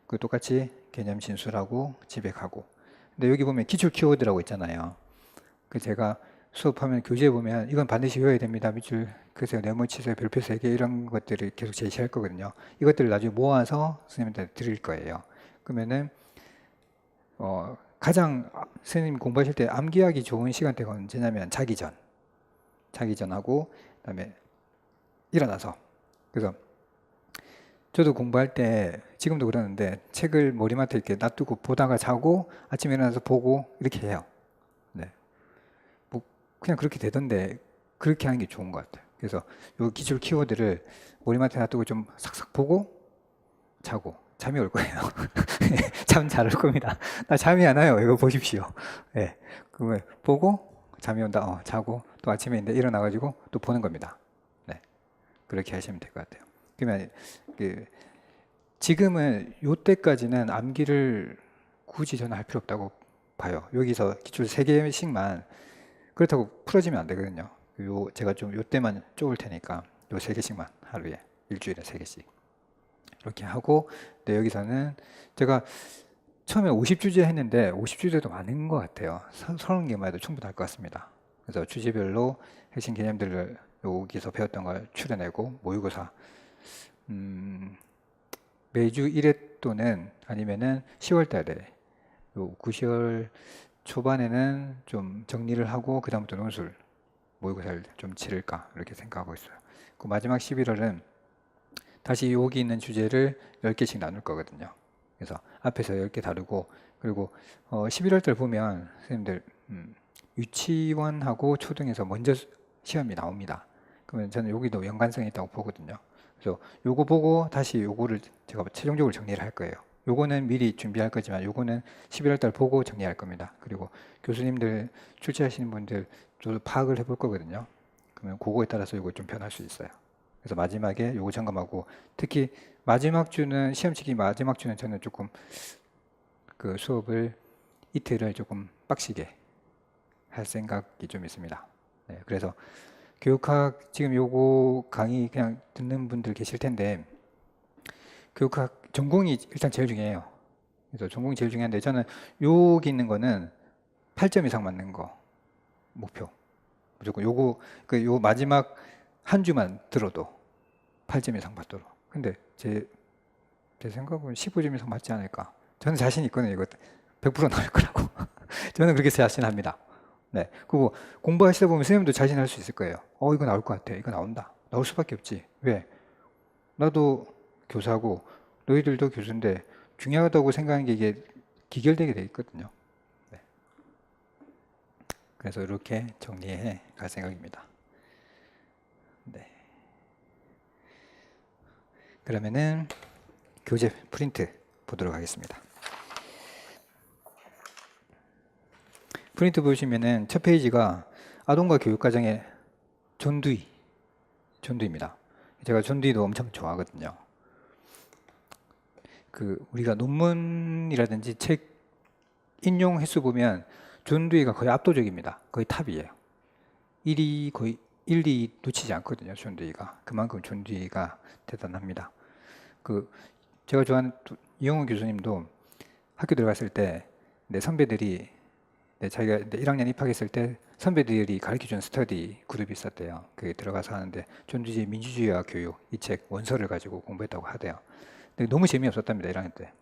그 똑같이 개념 진술하고 지백하고. 근데 여기 보면 기출 키워드라고 있잖아요. 그 제가 수업하면 교재에 보면 이건 반드시 외워야 됩니다. 밑줄 그래서 네모 치세 별표 3개 이런 것들을 계속 제시할 거거든요. 이것들을 나중에 모아서 선생님한테 드릴 거예요. 그러면은 가장 선생님 공부하실 때 암기하기 좋은 시간대가 언제냐면 자기 전하고 그다음에 일어나서. 그래서 저도 공부할 때 지금도 그러는데 책을 머리맡에 이렇게 놔두고 보다가 자고 아침에 일어나서 보고 이렇게 해요. 네. 뭐 그냥 그렇게 되던데 그렇게 하는 게 좋은 것 같아요. 그래서 요 기출 키워드를 머리맡에 놔두고 좀 싹싹 보고 자고 잠이 올 거예요. 잠 잘 올 겁니다. 나 잠이 안 와요. 이거 보십시오. 네. 그러면 보고 잠이 온다. 자고 또 아침에 이제 일어나가지고 또 보는 겁니다. 네. 그렇게 하시면 될 것 같아요. 그러면 지금은 요때까지는 암기를 굳이 저는 할 필요 없다고 봐요. 여기서 기출 3개씩만 그렇다고 풀어지면 안 되거든요. 제가 좀 요때만 쪼을 테니까 요 3개씩만 하루에 일주일에 3개씩 이렇게 하고. 근데 여기서는 제가 처음에 50주제 했는데 50주제도 많은 것 같아요. 30개만 해도 충분할 것 같습니다. 그래서 주제별로 핵심 개념들을 여기서 배웠던 걸 추려내고 모의고사 매주 1회 또는 아니면은 10월 달에 9월 초반에는 좀 정리를 하고 그 다음부터 논술 모의고사를 좀 치를까 이렇게 생각하고 있어요. 그 마지막 11월은 다시 여기 있는 주제를 10개씩 나눌 거거든요. 그래서 앞에서 10개 다루고 그리고 11월 달 보면 선생님들 유치원하고 초등에서 먼저 시험이 나옵니다. 그러면 저는 여기도 연관성이 있다고 보거든요. 그래서 요거 보고 다시 요거를 제가 최종적으로 정리를 할 거예요. 요거는 미리 준비할 거지만 요거는 11월 달 보고 정리할 겁니다. 그리고 교수님들 출제하시는 분들 저도 파악을 해볼 거거든요. 그러면 그거에 따라서 요거 좀 변할 수 있어요. 그래서 마지막에 요거 점검하고 특히 마지막 주는 시험 치기 마지막 주는 저는 조금 그 수업을 이틀을 조금 빡시게 할 생각이 좀 있습니다. 네, 그래서 교육학 지금 요거 강의 그냥 듣는 분들 계실 텐데 교육학 전공이 일단 제일 중요해요. 그래서 전공이 제일 중요한데 저는 여기 있는 거는 8점 이상 맞는 거 목표. 무조건 요거 요 마지막 한 주만 들어도 8점 이상 받도록. 근데 제 생각은 15점 이상 맞지 않을까. 저는 자신 있거든요. 이거 100% 나올 거라고. 저는 그렇게 자신합니다. 네. 그리고 공부하시다 보면 선생님도 자신할 수 있을 거예요. 이거 나올 것 같아. 이거 나온다. 나올 수밖에 없지. 왜? 나도 교사고 너희들도 교수인데 중요하다고 생각하는 게 이게 기결되게 돼 있거든요. 네. 그래서 이렇게 정리해 갈 생각입니다. 네. 그러면은 교재 프린트 보도록 하겠습니다. 프린트 보시면은 첫 페이지가 아동과 교육과정의 존두입니다. 제가 존두도 엄청 좋아하거든요. 우리가 논문이라든지 책 인용 횟수 보면 존두이가 거의 압도적입니다. 거의 탑이에요. 1위 거의 1, 2 놓치지 않거든요. 존두이가. 그만큼 존두이가 대단합니다. 제가 좋아하는 이영훈 교수님도 학교 들어갔을 때 내 선배들이 자기가 1학년 입학했을 때 선배들이 가르쳐준 스터디 그룹이 있었대요. 그게 들어가서 하는데 존두주의 민주주의와 교육 이 책 원서를 가지고 공부했다고 하대요. 근데 너무 재미없었답니다. 1학년 때.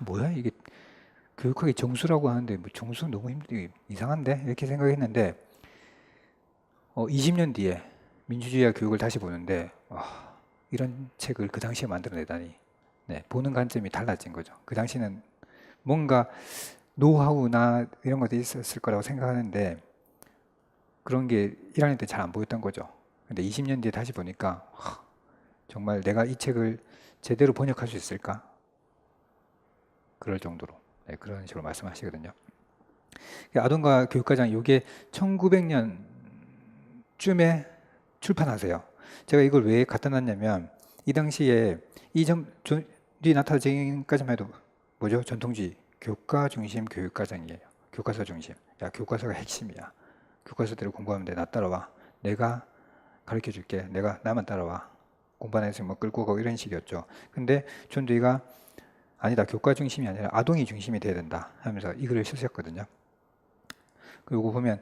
뭐야 이게 교육학이 정수라고 하는데 뭐 정수 너무 이상한데 이렇게 생각했는데 20년 뒤에 민주주의와 교육을 다시 보는데 이런 책을 그 당시에 만들어내다니 네, 보는 관점이 달라진 거죠. 그 당시는 뭔가 노하우나 이런 것도 있었을 거라고 생각하는데 그런 게 1학년 때 잘 안 보였던 거죠. 근데 20년 뒤에 다시 보니까 정말 내가 이 책을 제대로 번역할 수 있을까? 그럴 정도로 네, 그런 식으로 말씀하시거든요. 아동과 교육과장 이게 1900년쯤에 출판하세요. 제가 이걸 왜 갖다 놨냐면 이 당시에 이 점이 나타나기까지만 해도 뭐죠? 전통주의 교과 중심 교육과정이에요. 교과서 중심. 야, 교과서가 핵심이야. 교과서대로 공부하면 돼. 나 따라와. 내가 가르쳐 줄게. 내가 나만 따라와. 공부 안 해서 뭐 끌고 가고 이런 식이었죠. 근데 존 데이가 아니다. 교과 중심이 아니라 아동이 중심이 돼야 된다 하면서 이 글을 쓰셨거든요. 그리고 보면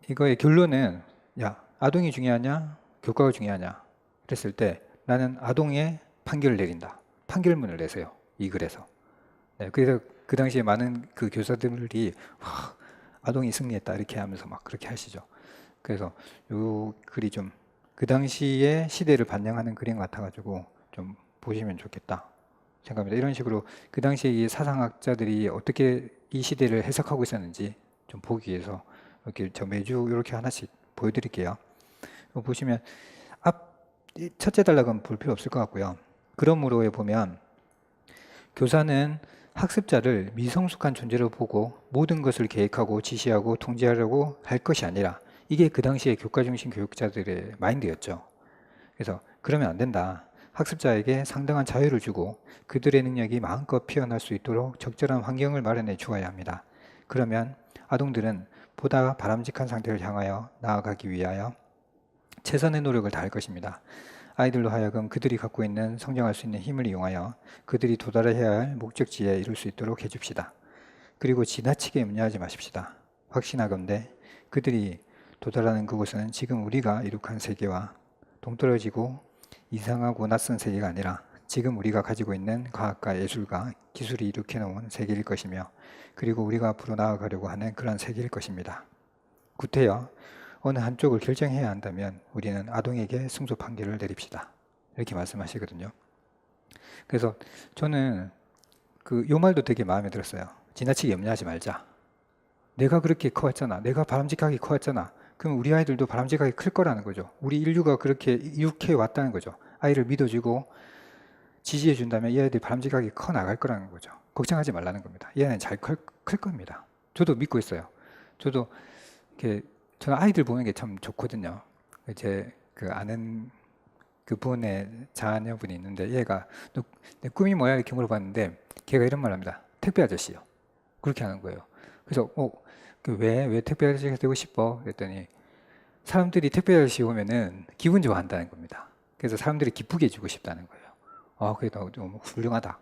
이거의 결론은 야, 아동이 중요하냐? 교과가 중요하냐? 그랬을 때 나는 아동의 판결을 내린다. 판결문을 내세요. 이 글에서. 네, 그래서 그 당시에 많은 그 교사들이 아동이 승리했다 이렇게 하면서 막 그렇게 하시죠. 그래서 이 글이 좀 그 당시의 시대를 반영하는 글인 것 같아가지고 좀 보시면 좋겠다 생각합니다. 이런 식으로 그 당시에 이 사상학자들이 어떻게 이 시대를 해석하고 있었는지 좀 보기 위해서 이렇게 저 매주 이렇게 하나씩 보여드릴게요. 보시면 첫째 단락은 볼 필요 없을 것 같고요. 그러므로에 보면 교사는 학습자를 미성숙한 존재로 보고 모든 것을 계획하고 지시하고 통제하려고 할 것이 아니라 이게 그 당시에 교과 중심 교육자들의 마인드였죠. 그래서 그러면 안 된다. 학습자에게 상당한 자유를 주고 그들의 능력이 마음껏 피어날 수 있도록 적절한 환경을 마련해 주어야 합니다. 그러면 아동들은 보다 바람직한 상태를 향하여 나아가기 위하여 최선의 노력을 다할 것입니다. 아이들로 하여금 그들이 갖고 있는 성장할 수 있는 힘을 이용하여 그들이 도달해야 할 목적지에 이룰 수 있도록 해줍시다. 그리고 지나치게 염려하지 마십시다. 확신하건대 그들이 도달하는 그곳은 지금 우리가 이룩한 세계와 동떨어지고 이상하고 낯선 세계가 아니라 지금 우리가 가지고 있는 과학과 예술과 기술이 일으켜놓은 세계일 것이며 그리고 우리가 앞으로 나아가려고 하는 그런 세계일 것입니다. 구태여 어느 한쪽을 결정해야 한다면 우리는 아동에게 승소 판결을 내립시다. 이렇게 말씀하시거든요. 그래서 저는 요 말도 되게 마음에 들었어요. 지나치게 염려하지 말자. 내가 그렇게 커왔잖아. 내가 바람직하게 커왔잖아. 그럼 우리 아이들도 바람직하게 클 거라는 거죠. 우리 인류가 그렇게 이룩해 왔다는 거죠. 아이를 믿어주고 지지해 준다면 이 아이들이 바람직하게 커 나갈 거라는 거죠. 걱정하지 말라는 겁니다. 이 아이는 잘 클 겁니다. 저도 믿고 있어요. 저도 저는 아이들 보는 게 참 좋거든요. 제 아는 그분의 자녀분이 있는데 얘가 내 꿈이 뭐야 이렇게 물어봤는데 걔가 이런 말 합니다. 택배 아저씨요. 그렇게 하는 거예요. 그래서 왜 택배 아저씨가 되고 싶어? 그랬더니 사람들이 택배 아저씨 오면은 기분 좋아한다는 겁니다. 그래서 사람들이 기쁘게 해주고 싶다는 거예요. 그게 너무 훌륭하다.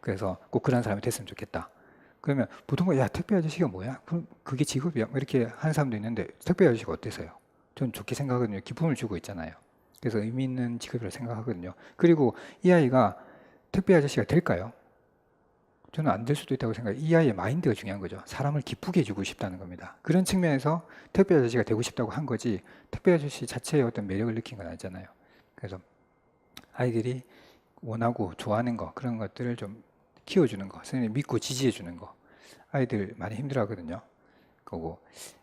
그래서 꼭 그런 사람이 됐으면 좋겠다. 그러면 보통 야 택배 아저씨가 뭐야? 그게 직업이야? 이렇게 하는 사람도 있는데 택배 아저씨가 어때서요? 전 좋게 생각하거든요. 기쁨을 주고 있잖아요. 그래서 의미 있는 직업이라고 생각하거든요. 그리고 이 아이가 택배 아저씨가 될까요? 저는 안 될 수도 있다고 생각해요. 이 아이의 마인드가 중요한 거죠. 사람을 기쁘게 해주고 싶다는 겁니다. 그런 측면에서 택배 아저씨가 되고 싶다고 한 거지 택배 아저씨 자체의 어떤 매력을 느낀 건 아니잖아요. 그래서 아이들이 원하고 좋아하는 거 그런 것들을 좀 키워주는 거, 선생님 믿고 지지해주는 거 아이들 많이 힘들어하거든요. 그리고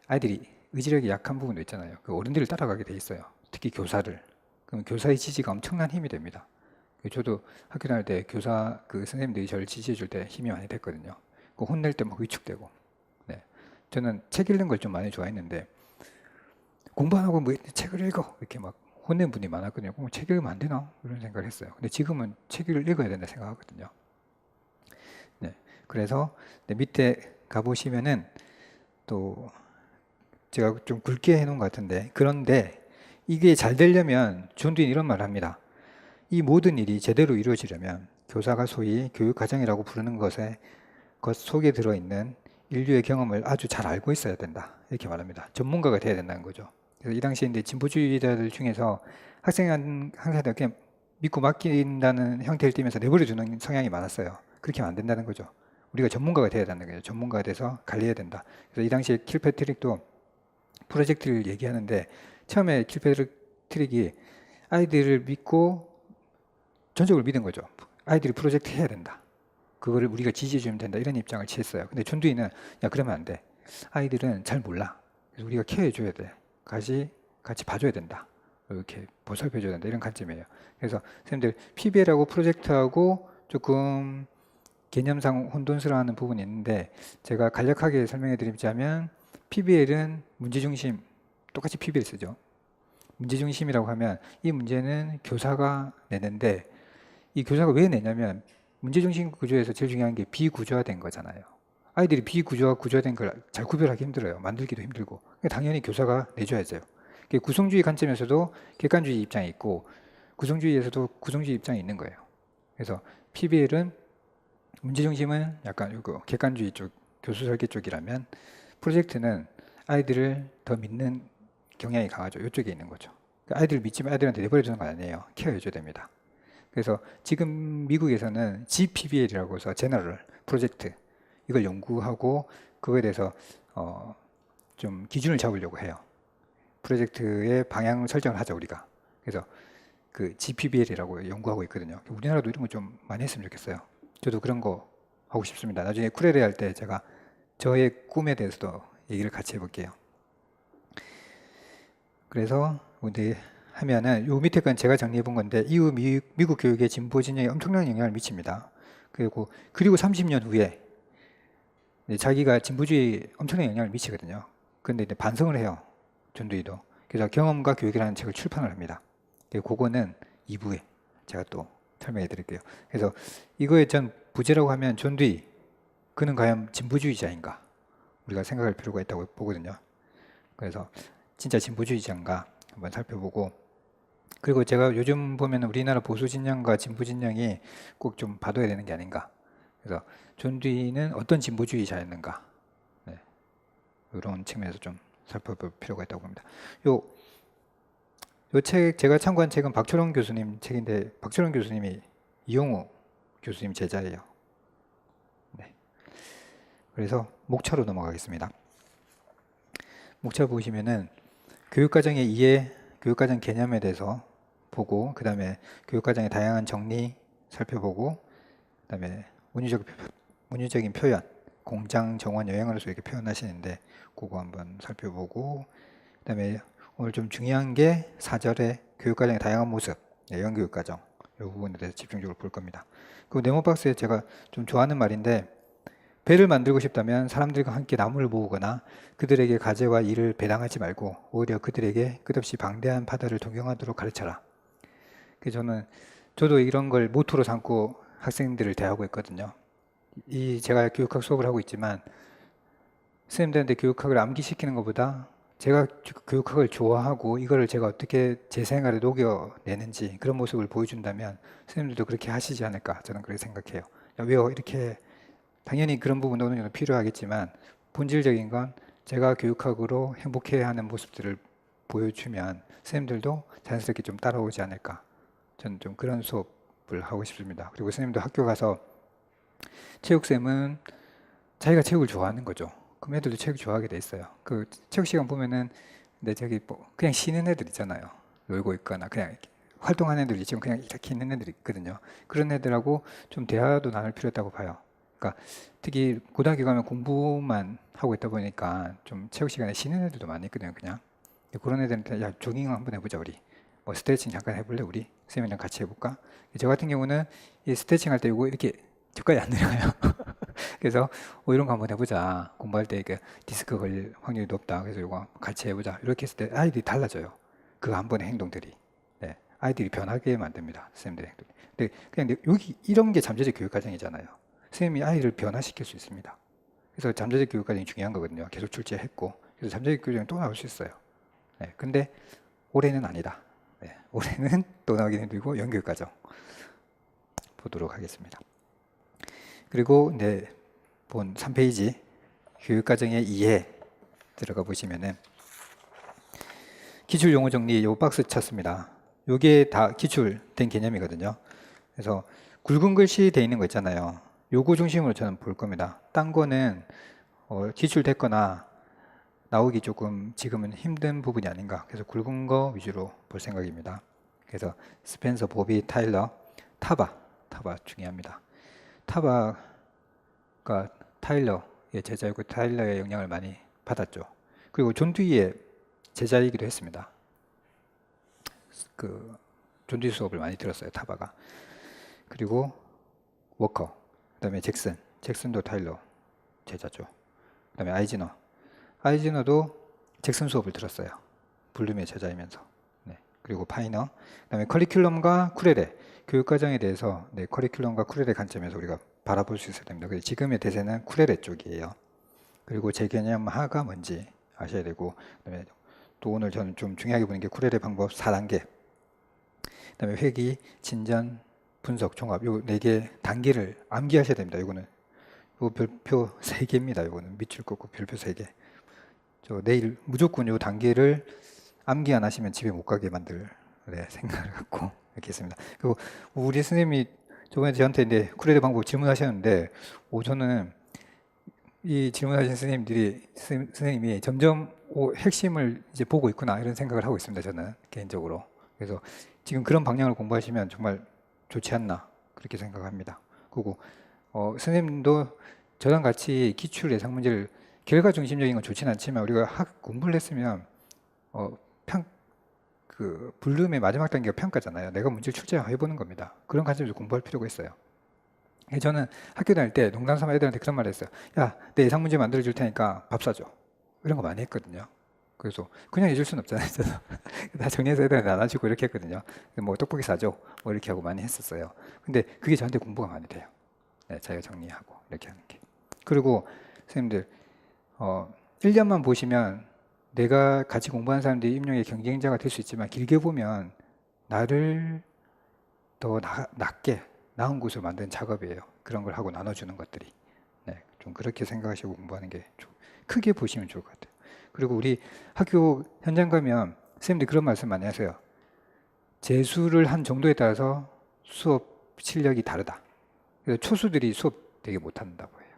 아이들이 의지력이 약한 부분도 있잖아요. 그 어른들을 따라가게 돼 있어요. 특히 교사를. 그럼 교사의 지지가 엄청난 힘이 됩니다. 저도 학교 다닐 때 교사 선생님들이 저를 지지해 줄 때 힘이 많이 됐거든요. 혼낼 때 막 위축되고. 네. 저는 책 읽는 걸 좀 많이 좋아했는데 공부 안 하고 뭐 책을 읽어 이렇게 막 혼낸 분이 많았거든요. 책 읽으면 안 되나? 이런 생각을 했어요. 근데 지금은 책을 읽어야 된다 생각하거든요. 네. 그래서 밑에 가보시면은 또 제가 좀 굵게 해놓은 것 같은데 그런데 이게 잘 되려면 존 듀는 이런 말을 합니다. 이 모든 일이 제대로 이루어지려면 교사가 소위 교육과정이라고 부르는 것 속에 들어있는 인류의 경험을 아주 잘 알고 있어야 된다. 이렇게 말합니다. 전문가가 돼야 된다는 거죠. 그래서 이 당시에 진보주의자들 중에서 학생한테 그냥 믿고 맡긴다는 형태를 띠면서 내버려 두는 성향이 많았어요. 그렇게 하면 안 된다는 거죠. 우리가 전문가가 돼야 된다는 거예요. 전문가가 돼서 관리해야 된다. 그래서 이 당시에 킬패트릭도 프로젝트를 얘기하는데 처음에 킬패트릭이 아이들을 믿고 전적으로 믿은 거죠. 아이들이 프로젝트 해야 된다. 그거를 우리가 지지해주면 된다. 이런 입장을 취했어요. 근데 존두이는 야 그러면 안 돼. 아이들은 잘 몰라. 그래서 우리가 케어해줘야 돼. 같이 봐줘야 된다. 이렇게 보살펴줘야 된다. 이런 관점이에요. 그래서 선생님들 PBL하고 프로젝트하고 조금 개념상 혼돈스러워하는 부분이 있는데 제가 간략하게 설명해 드리자면 PBL은 문제중심, 똑같이 PBL 쓰죠. 문제중심이라고 하면 이 문제는 교사가 내는데 이 교사가 왜 내냐면 문제중심 구조에서 제일 중요한 게 비구조화된 거잖아요. 아이들이 구조화된 걸 잘 구별하기 힘들어요. 만들기도 힘들고. 당연히 교사가 내줘야죠. 구성주의 관점에서도 객관주의 입장이 있고 구성주의에서도 구성주의 입장이 있는 거예요. 그래서 PBL은 문제중심은 약간 이거 객관주의 쪽, 교수 설계 쪽이라면 프로젝트는 아이들을 더 믿는 경향이 강하죠. 이쪽에 있는 거죠. 아이들을 믿지만 아이들한테 내버려두는 건 아니에요. 케어해줘야 됩니다. 그래서 지금 미국에서는 GPBL이라고 해서 제너럴 프로젝트 이걸 연구하고 그거에 대해서 좀 기준을 잡으려고 해요. 프로젝트의 방향 설정을 하자 우리가. 그래서 그 GPBL이라고 연구하고 있거든요. 우리나라도 이런 거 좀 많이 했으면 좋겠어요. 저도 그런 거 하고 싶습니다. 나중에 쿠레레 할 때 제가 저의 꿈에 대해서도 얘기를 같이 해볼게요. 그래서 이제 하면은 요 밑에 건 제가 정리해 본 건데 이후 미국 교육의 진보 진영에 엄청난 영향을 미칩니다. 그리고 30년 후에 자기가 진보주의에 엄청난 영향을 미치거든요. 그런데 이제 반성을 해요. 존두이도. 그래서 경험과 교육이라는 책을 출판을 합니다. 그거는 2부에 제가 또 설명해 드릴게요. 그래서 이거의 전 부제라고 하면 존두이, 그는 과연 진보주의자인가? 우리가 생각할 필요가 있다고 보거든요. 그래서 진짜 진보주의자인가 한번 살펴보고, 그리고 제가 요즘 보면 우리나라 보수 진영과 진보 진영이 꼭 좀 봐둬야 되는 게 아닌가. 그래서 존두이는 어떤 진보주의자였는가. 네. 이런 측면에서 좀 살펴볼 필요가 있다고 봅니다. 요 책, 제가 참고한 책은 박철원 교수님 책인데, 박철원 교수님이 이용우 교수님 제자예요. 네. 그래서 목차로 넘어가겠습니다. 목차 보시면은 교육과정의 이해, 교육과정 개념에 대해서 보고, 그 다음에 교육과정의 다양한 정리 살펴보고, 그 다음에 문유적인 표현, 공장, 정원, 여행으로서 이렇게 표현하시는데 그거 한번 살펴보고, 그 다음에 오늘 좀 중요한 게 4절의 교육과정의 다양한 모습, 영교육과정 이 부분에 대해서 집중적으로 볼 겁니다. 그 네모박스에 제가 좀 좋아하는 말인데, 배를 만들고 싶다면 사람들과 함께 나무를 모으거나 그들에게 가재와 일을 배당하지 말고 오히려 그들에게 끝없이 방대한 바다를 동경하도록 가르쳐라. 그래서 저도 이런 걸 모토로 삼고 학생들을 대하고 있거든요. 제가 교육학 수업을 하고 있지만 선생님들한테 교육학을 암기시키는 것보다 제가 교육학을 좋아하고 이거를 제가 어떻게 제 생활에 녹여내는지 그런 모습을 보여준다면 선생님들도 그렇게 하시지 않을까, 저는 그렇게 생각해요. 왜요? 이렇게 당연히 그런 부분도 어느 정도 필요하겠지만 본질적인 건 제가 교육학으로 행복해하는 모습들을 보여주면 선생님들도 자연스럽게 좀 따라오지 않을까, 저는 좀 그런 수업을 하고 싶습니다. 그리고 선생님도 학교 가서 체육쌤은 자기가 체육을 좋아하는 거죠. 그럼 애들도 체육 좋아하게 돼 있어요. 그 체육 시간 보면은 근데 저기 뭐 그냥 쉬는 애들 있잖아요. 놀고 있거나 그냥 이렇게 활동하는 애들 있지만 그냥 이렇게 있는 애들 있거든요. 그런 애들하고 좀 대화도 나눌 필요 있다고 봐요. 그러니까 특히 고등학교 가면 공부만 하고 있다 보니까 좀 체육 시간에 쉬는 애들도 많이 있거든요. 그냥 그런 애들한테 야 조깅 한번 해보자 우리. 뭐 스트레칭 잠깐 해볼래 우리? 선생님이랑 같이 해볼까? 저 같은 경우는 이 스트레칭 할 때 이거 이렇게 저까지 안 내려가요. 그래서 이런 거 한번 해보자. 공부할 때 디스크 걸릴 확률이 높다. 그래서 이거 같이 해보자. 이렇게 했을 때 아이들이 달라져요. 그 한 번의 행동들이. 네. 아이들이 변하게 만듭니다. 선생님들의 행동이. 근데 그냥 여기 이런 게 잠재적 교육 과정이잖아요. 선생님이 아이를 변화시킬 수 있습니다. 그래서 잠재적 교육 과정이 중요한 거거든요. 계속 출제했고. 그래서 잠재적 교육 과정이 또 나올 수 있어요. 네. 근데 올해는 아니다. 네. 올해는 또 나오긴 힘들고 연교육 과정 보도록 하겠습니다. 그리고 본 3페이지 교육과정의 이해 들어가 보시면은 기출 용어 정리 요 박스 찾습니다. 요게 다 기출된 개념이거든요. 그래서 굵은 글씨 돼 있는 거 있잖아요. 요거 중심으로 저는 볼 겁니다. 딴 거는 지출됐거나 나오기 조금 지금은 힘든 부분이 아닌가. 그래서 굵은 거 위주로 볼 생각입니다. 그래서 스펜서, 보비, 타일러, 타바 중요합니다. 타바가 타일러의 제자이고 타일러의 영향을 많이 받았죠. 그리고 존 듀이의 제자이기도 했습니다. 존 듀이 수업을 많이 들었어요, 타바가. 그리고 워커, 그다음에 잭슨도 타일러 제자죠. 그다음에 아이지너도 잭슨 수업을 들었어요. 블룸의 제자이면서. 네. 그리고 파이너, 그다음에 커리큘럼과 쿠렐의 교육과정에 대해서 커리큘럼과 쿠렐의 관점에서 우리가 바라볼 수 있어야 됩니다. 그래서 지금의 대세는 쿠렐의 쪽이에요. 그리고 재개념화가 뭔지 아셔야 되고, 그다음에 또 오늘 저는 좀 중요하게 보는 게 쿠렐의 방법 4단계, 그다음에 회귀, 진전, 분석, 종합, 요 4개 단계를 암기하셔야 됩니다. 요거는 요 별표 3개입니다. 요거는 밑줄 긋고 별표 3개. 저 내일 무조건 요 단계를 암기 안 하시면 집에 못 가게 만들 생각을 갖고 이렇게 했습니다. 그리고 우리 선생님이 저번에 저한테 이제 쿠렐의 방법 질문하셨는데, 저는 이 질문하신 선생님이 점점 핵심을 이제 보고 있구나 이런 생각을 하고 있습니다. 저는 개인적으로. 그래서 지금 그런 방향을 공부하시면 정말 좋지 않나 그렇게 생각합니다. 그리고 선생님도 저랑 같이 기출 예상 문제를 결과 중심적인 건 좋지는 않지만 우리가 공부를 했으면 블룸의 마지막 단계가 평가잖아요. 내가 문제를 출제해 보는 겁니다. 그런 관점에서 공부할 필요가 있어요. 저는 학교 다닐 때 농담 삼아 애들한테 그런 말을 했어요. 야, 내 예상 문제 만들어 줄 테니까 밥 사줘. 이런 거 많이 했거든요. 그래서 그냥 해줄 수는 없잖아요. 다 정리해서 애들한테 나눠주고 이렇게 했거든요. 뭐 떡볶이 사줘. 뭐 이렇게 하고 많이 했었어요. 근데 그게 저한테 공부가 많이 돼요. 네, 자기가 정리하고 이렇게 하는 게. 그리고 선생님들 1년만 보시면 내가 같이 공부하는 사람들이 임용의 경쟁자가 될 수 있지만 길게 보면 나를 더 낮게 나은 곳을 만드는 작업이에요. 그런 걸 하고 나눠주는 것들이. 네, 좀 그렇게 생각하시고 공부하는 게 크게 보시면 좋을 것 같아요. 그리고 우리 학교 현장 가면 선생님들이 그런 말씀 많이 하세요. 재수를 한 정도에 따라서 수업 실력이 다르다. 그래서 초수들이 수업 되게 못한다고 해요.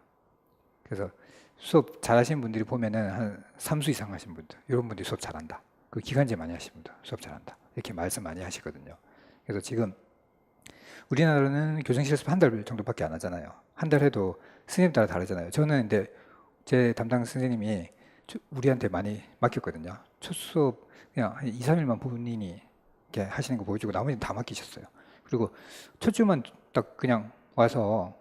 그래서 수업 잘하시는 분들이 보면은 한 3수 이상 하신 분들, 이런 분들이 수업 잘한다. 그 기간제 많이 하신 분들 수업 잘한다. 이렇게 말씀 많이 하시거든요. 그래서 지금 우리나라는 교생 실습 한 달 정도밖에 안 하잖아요. 한 달 해도 선생님 따라 다르잖아요. 저는 근데 제 담당 선생님이 우리한테 많이 맡겼거든요. 첫 수업 그냥 한 2, 3일만 본인이 이렇게 하시는 거 보여주고 나머지는 다 맡기셨어요. 그리고 첫 주만 딱 그냥 와서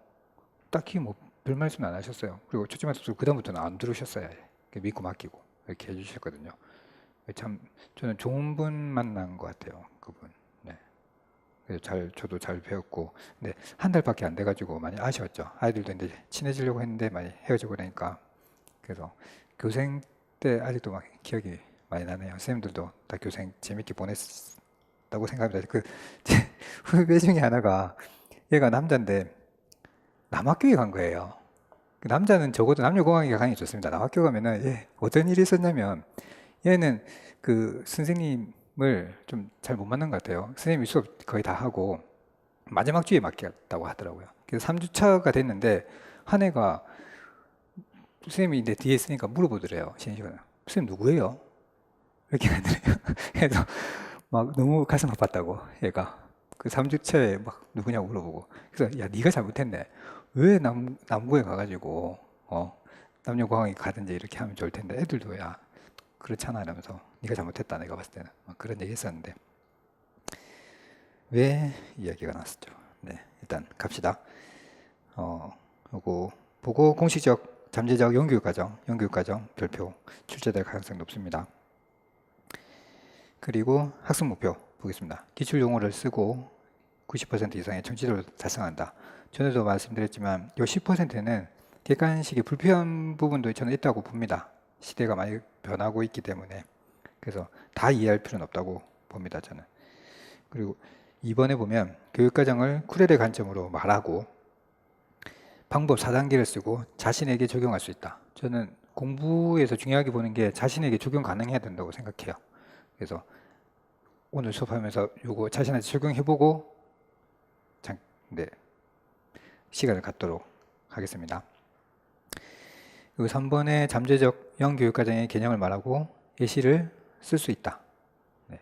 딱히 뭐 별 말씀 안 하셨어요. 그리고 첫 주만 수업 그다음부터는 안 들으셨어요. 믿고 맡기고 이렇게 해주셨거든요. 참 저는 좋은 분 만난 것 같아요. 그분. 네. 저도 잘 배웠고, 근데 한 달밖에 안 돼가지고 많이 아쉬웠죠. 아이들도 이제 친해지려고 했는데 많이 헤어지고 그러니까. 그래서 교생 때 아직도 막 기억이 많이 나네요. 선생님들도 다 교생 재밌게 보냈다고 생각합니다. 제 후배 중에 하나가 얘가 남자인데 남학교에 간 거예요. 그 남자는 적어도 남녀공학이 강의 좋습니다. 남학교 가면은 어떤 일이 있었냐면 얘는 그 선생님을 좀 잘 못 만난 것 같아요. 선생님이 수업 거의 다 하고 마지막 주에 맡겼다고 하더라고요. 그래서 3주차가 됐는데 한 애가 선생님이 이제 뒤에 있으니까 물어보더래요. 쉬는 시간에. 선생님 누구예요? 이렇게 하더래요. 그래서 막 너무 가슴 아팠다고 얘가. 그 3주차에 막 누구냐고 물어보고. 그래서 야 네가 잘못했네. 왜 남고에 가가지고 남녀공학이 가든지 이렇게 하면 좋을 텐데 애들도 야 그렇잖아 이러면서 네가 잘못했다 내가 봤을 때는 그런 얘기 했었는데 왜 이야기가 났었죠. 네, 일단 갑시다. 요거 보고 공식적 잠재적 연교육과정 별표 출제될 가능성이 높습니다. 그리고 학습 목표 보겠습니다. 기출 용어를 쓰고 90% 이상의 청취도를 달성한다. 전에도 말씀드렸지만 이 10%는 객관식이 불필요한 부분도 저는 있다고 봅니다. 시대가 많이 변하고 있기 때문에. 그래서 다 이해할 필요는 없다고 봅니다, 저는. 그리고 이번에 보면 교육과정을 쿠렐의 관점으로 말하고 방법 4단계를 쓰고 자신에게 적용할 수 있다. 저는 공부에서 중요하게 보는 게 자신에게 적용 가능해야 된다고 생각해요. 그래서 오늘 수업하면서 요거 자신한테 적용해보고 시간을 갖도록 하겠습니다. 그리고 3번에 잠재적 영교육과정의 개념을 말하고 예시를 쓸 수 있다. 네.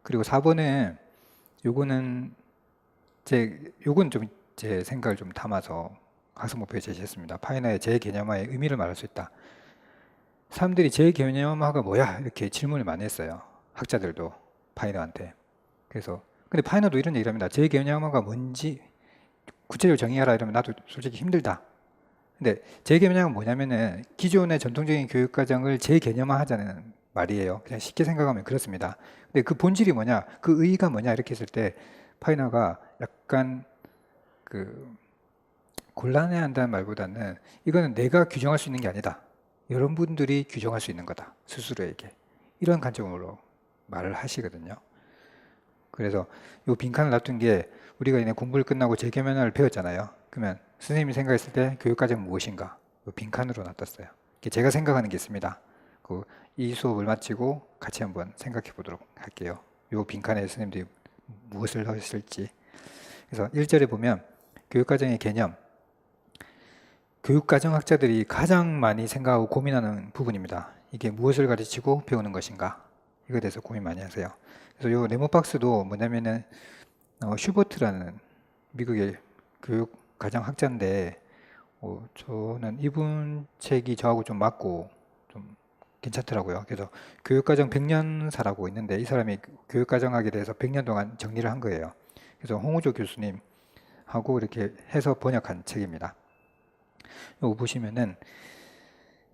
그리고 4번은 요거는 요건 좀 제 생각을 좀 담아서 학습 목표에 제시했습니다. 파이너의 재개념화의 의미를 말할 수 있다. 사람들이 재개념화가 뭐야? 이렇게 질문을 많이 했어요. 학자들도 파이너한테. 그래서 근데 파이너도 이런 얘기를 합니다. 재개념화가 뭔지 구체적으로 정의하라 이러면 나도 솔직히 힘들다. 근데 재개념화는 뭐냐면은 기존의 전통적인 교육과정을 재개념화하자는 말이에요. 그냥 쉽게 생각하면 그렇습니다. 근데 그 본질이 뭐냐, 그 의의가 뭐냐 이렇게 했을 때 파이너가 약간 곤란해한다는 말보다는 이거는 내가 규정할 수 있는 게 아니다. 여러분들이 규정할 수 있는 거다. 스스로에게. 이런 관점으로 말을 하시거든요. 그래서 이 빈칸을 놔둔 게 우리가 이제 공부를 끝나고 재개념화를 배웠잖아요. 그러면 선생님이 생각했을 때 교육과정은 무엇인가? 이 빈칸으로 놔뒀어요. 제가 생각하는 게 있습니다. 이 수업을 마치고 같이 한번 생각해 보도록 할게요. 이 빈칸에 선생님들이 무엇을 하실지. 그래서 1절에 보면 교육과정의 개념, 교육과정학자들이 가장 많이 생각하고 고민하는 부분입니다. 이게 무엇을 가르치고 배우는 것인가? 이거에 대해서 고민 많이 하세요. 그래서 이 네모박스도 뭐냐면은 슈버트라는 미국의 교육과정학자인데 저는 이분 책이 저하고 좀 맞고 좀 괜찮더라고요. 그래서 교육과정 100년사라고 있는데 이 사람이 교육과정학에 대해서 100년 동안 정리를 한 거예요. 그래서 홍우조 교수님하고 이렇게 해서 번역한 책입니다. 이거 보시면은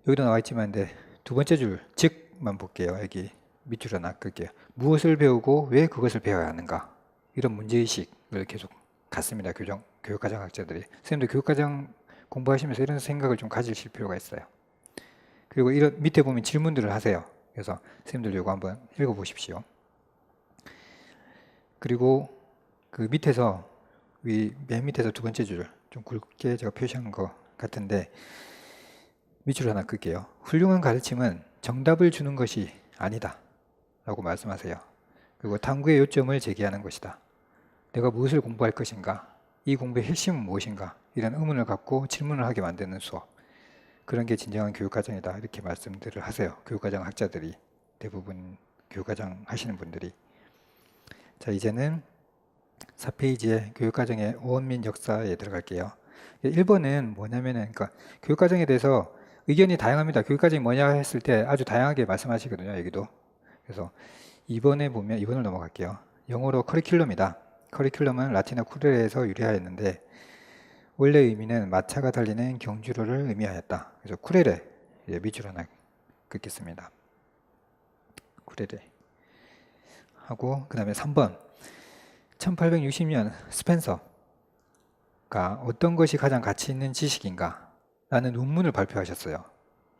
여기도 나와 있지만 두 번째 줄 즉만 볼게요. 여기 밑줄에 놔둘게요. 무엇을 배우고 왜 그것을 배워야 하는가? 이런 문제의식을 계속 갖습니다. 교육과정학자들이. 선생님도 교육과정 공부하시면서 이런 생각을 좀 가지실 필요가 있어요. 그리고 이런 밑에 보면 질문들을 하세요. 그래서 선생님들 이거 한번 읽어보십시오. 그리고 그 밑에서 맨 밑에서 두 번째 줄 좀 굵게 제가 표시한 것 같은데 밑줄 하나 끌게요. 훌륭한 가르침은 정답을 주는 것이 아니다 라고 말씀하세요. 그리고 탐구의 요점을 제기하는 것이다. 내가 무엇을 공부할 것인가? 이 공부의 핵심은 무엇인가? 이런 의문을 갖고 질문을 하게 만드는 수업. 그런 게 진정한 교육과정이다. 이렇게 말씀들을 하세요. 교육과정 학자들이. 대부분 교육과정 하시는 분들이. 자, 이제는 4페이지에 교육과정의 원민 역사에 들어갈게요. 1번은 뭐냐면은, 그러니까 교육과정에 대해서 의견이 다양합니다. 교육과정이 뭐냐 했을 때 아주 다양하게 말씀하시거든요. 여기도. 그래서 2번에 보면, 2번을 넘어갈게요. 영어로 커리큘럼이다. 커리큘럼은 라틴어 쿠레에서 유래하였는데 원래 의미는 마차가 달리는 경주로를 의미하였다. 그래서 쿠레레 밑줄 하나 긋겠습니다. 쿠레레 하고 그 다음에 3번 1860년 스펜서가 어떤 것이 가장 가치 있는 지식인가 라는 논문을 발표하셨어요.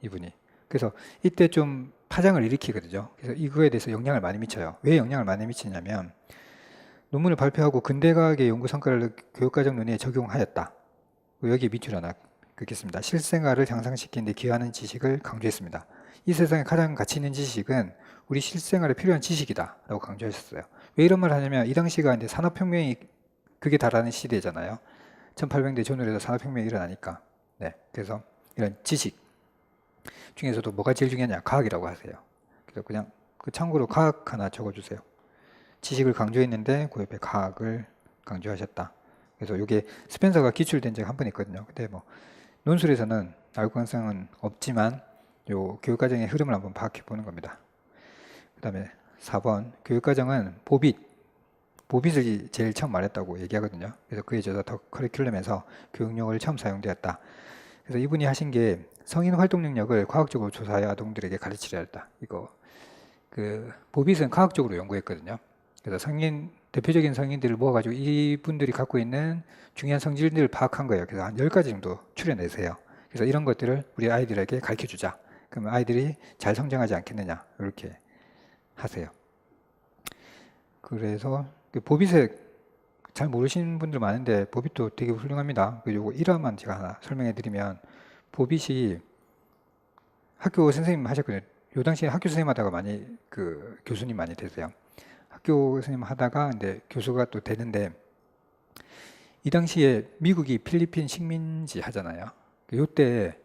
이분이. 그래서 이때 좀 파장을 일으키거든요. 그래서 이거에 대해서 영향을 많이 미쳐요. 왜 영향을 많이 미치냐면 논문을 발표하고 근대과학의 연구 성과를 교육과정 논의에 적용하였다. 여기 밑줄 하나 긋겠습니다. 실생활을 향상시키는 데 기여하는 지식을 강조했습니다. 이 세상에 가장 가치 있는 지식은 우리 실생활에 필요한 지식이다 라고 강조하셨어요. 왜 이런 말을 하냐면 이 당시가 이제 산업혁명이 극에 달하는 시대잖아요. 1800년대 전후로 해서 산업혁명이 일어나니까. 네, 그래서 이런 지식 중에서도 뭐가 제일 중요하냐? 과학이라고 하세요. 그래서 그냥 참고로 과학 하나 적어주세요. 지식을 강조했는데 그 옆에 과학을 강조하셨다. 그래서 이게 스펜서가 기출된 적이 한 번 있거든요. 근데 뭐 논술에서는 나올 가능성은 없지만 요 교육과정의 흐름을 한번 파악해 보는 겁니다. 그 다음에 4번 교육과정은 보빗을 제일 처음 말했다고 얘기하거든요. 그래서 그에 저서 더 커리큘럼에서 교육용어를 처음 사용되었다. 그래서 이분이 하신 게 성인 활동 능력을 과학적으로 조사해 아동들에게 가르치려 했다. 이거 보빗은 과학적으로 연구했거든요. 그래서 대표적인 성인들을 모아가지고 이분들이 갖고 있는 중요한 성질들을 파악한 거예요. 그래서 한 10가지 정도 추려내세요. 그래서 이런 것들을 우리 아이들에게 가르쳐 주자. 그러면 아이들이 잘 성장하지 않겠느냐. 이렇게 하세요. 그래서 보빗에 잘 모르시는 분들 많은데 보빗도 되게 훌륭합니다. 요거 1화만 제가 하나 설명해 드리면 보빗이 학교 선생님 하셨거든요. 요 당시에 학교 선생님 하다가 많이 교수님 많이 되세요. 학교 선생님 하다가 근데 교수가 또 되는데 이 당시에 미국이 필리핀 식민지 하잖아요. 요때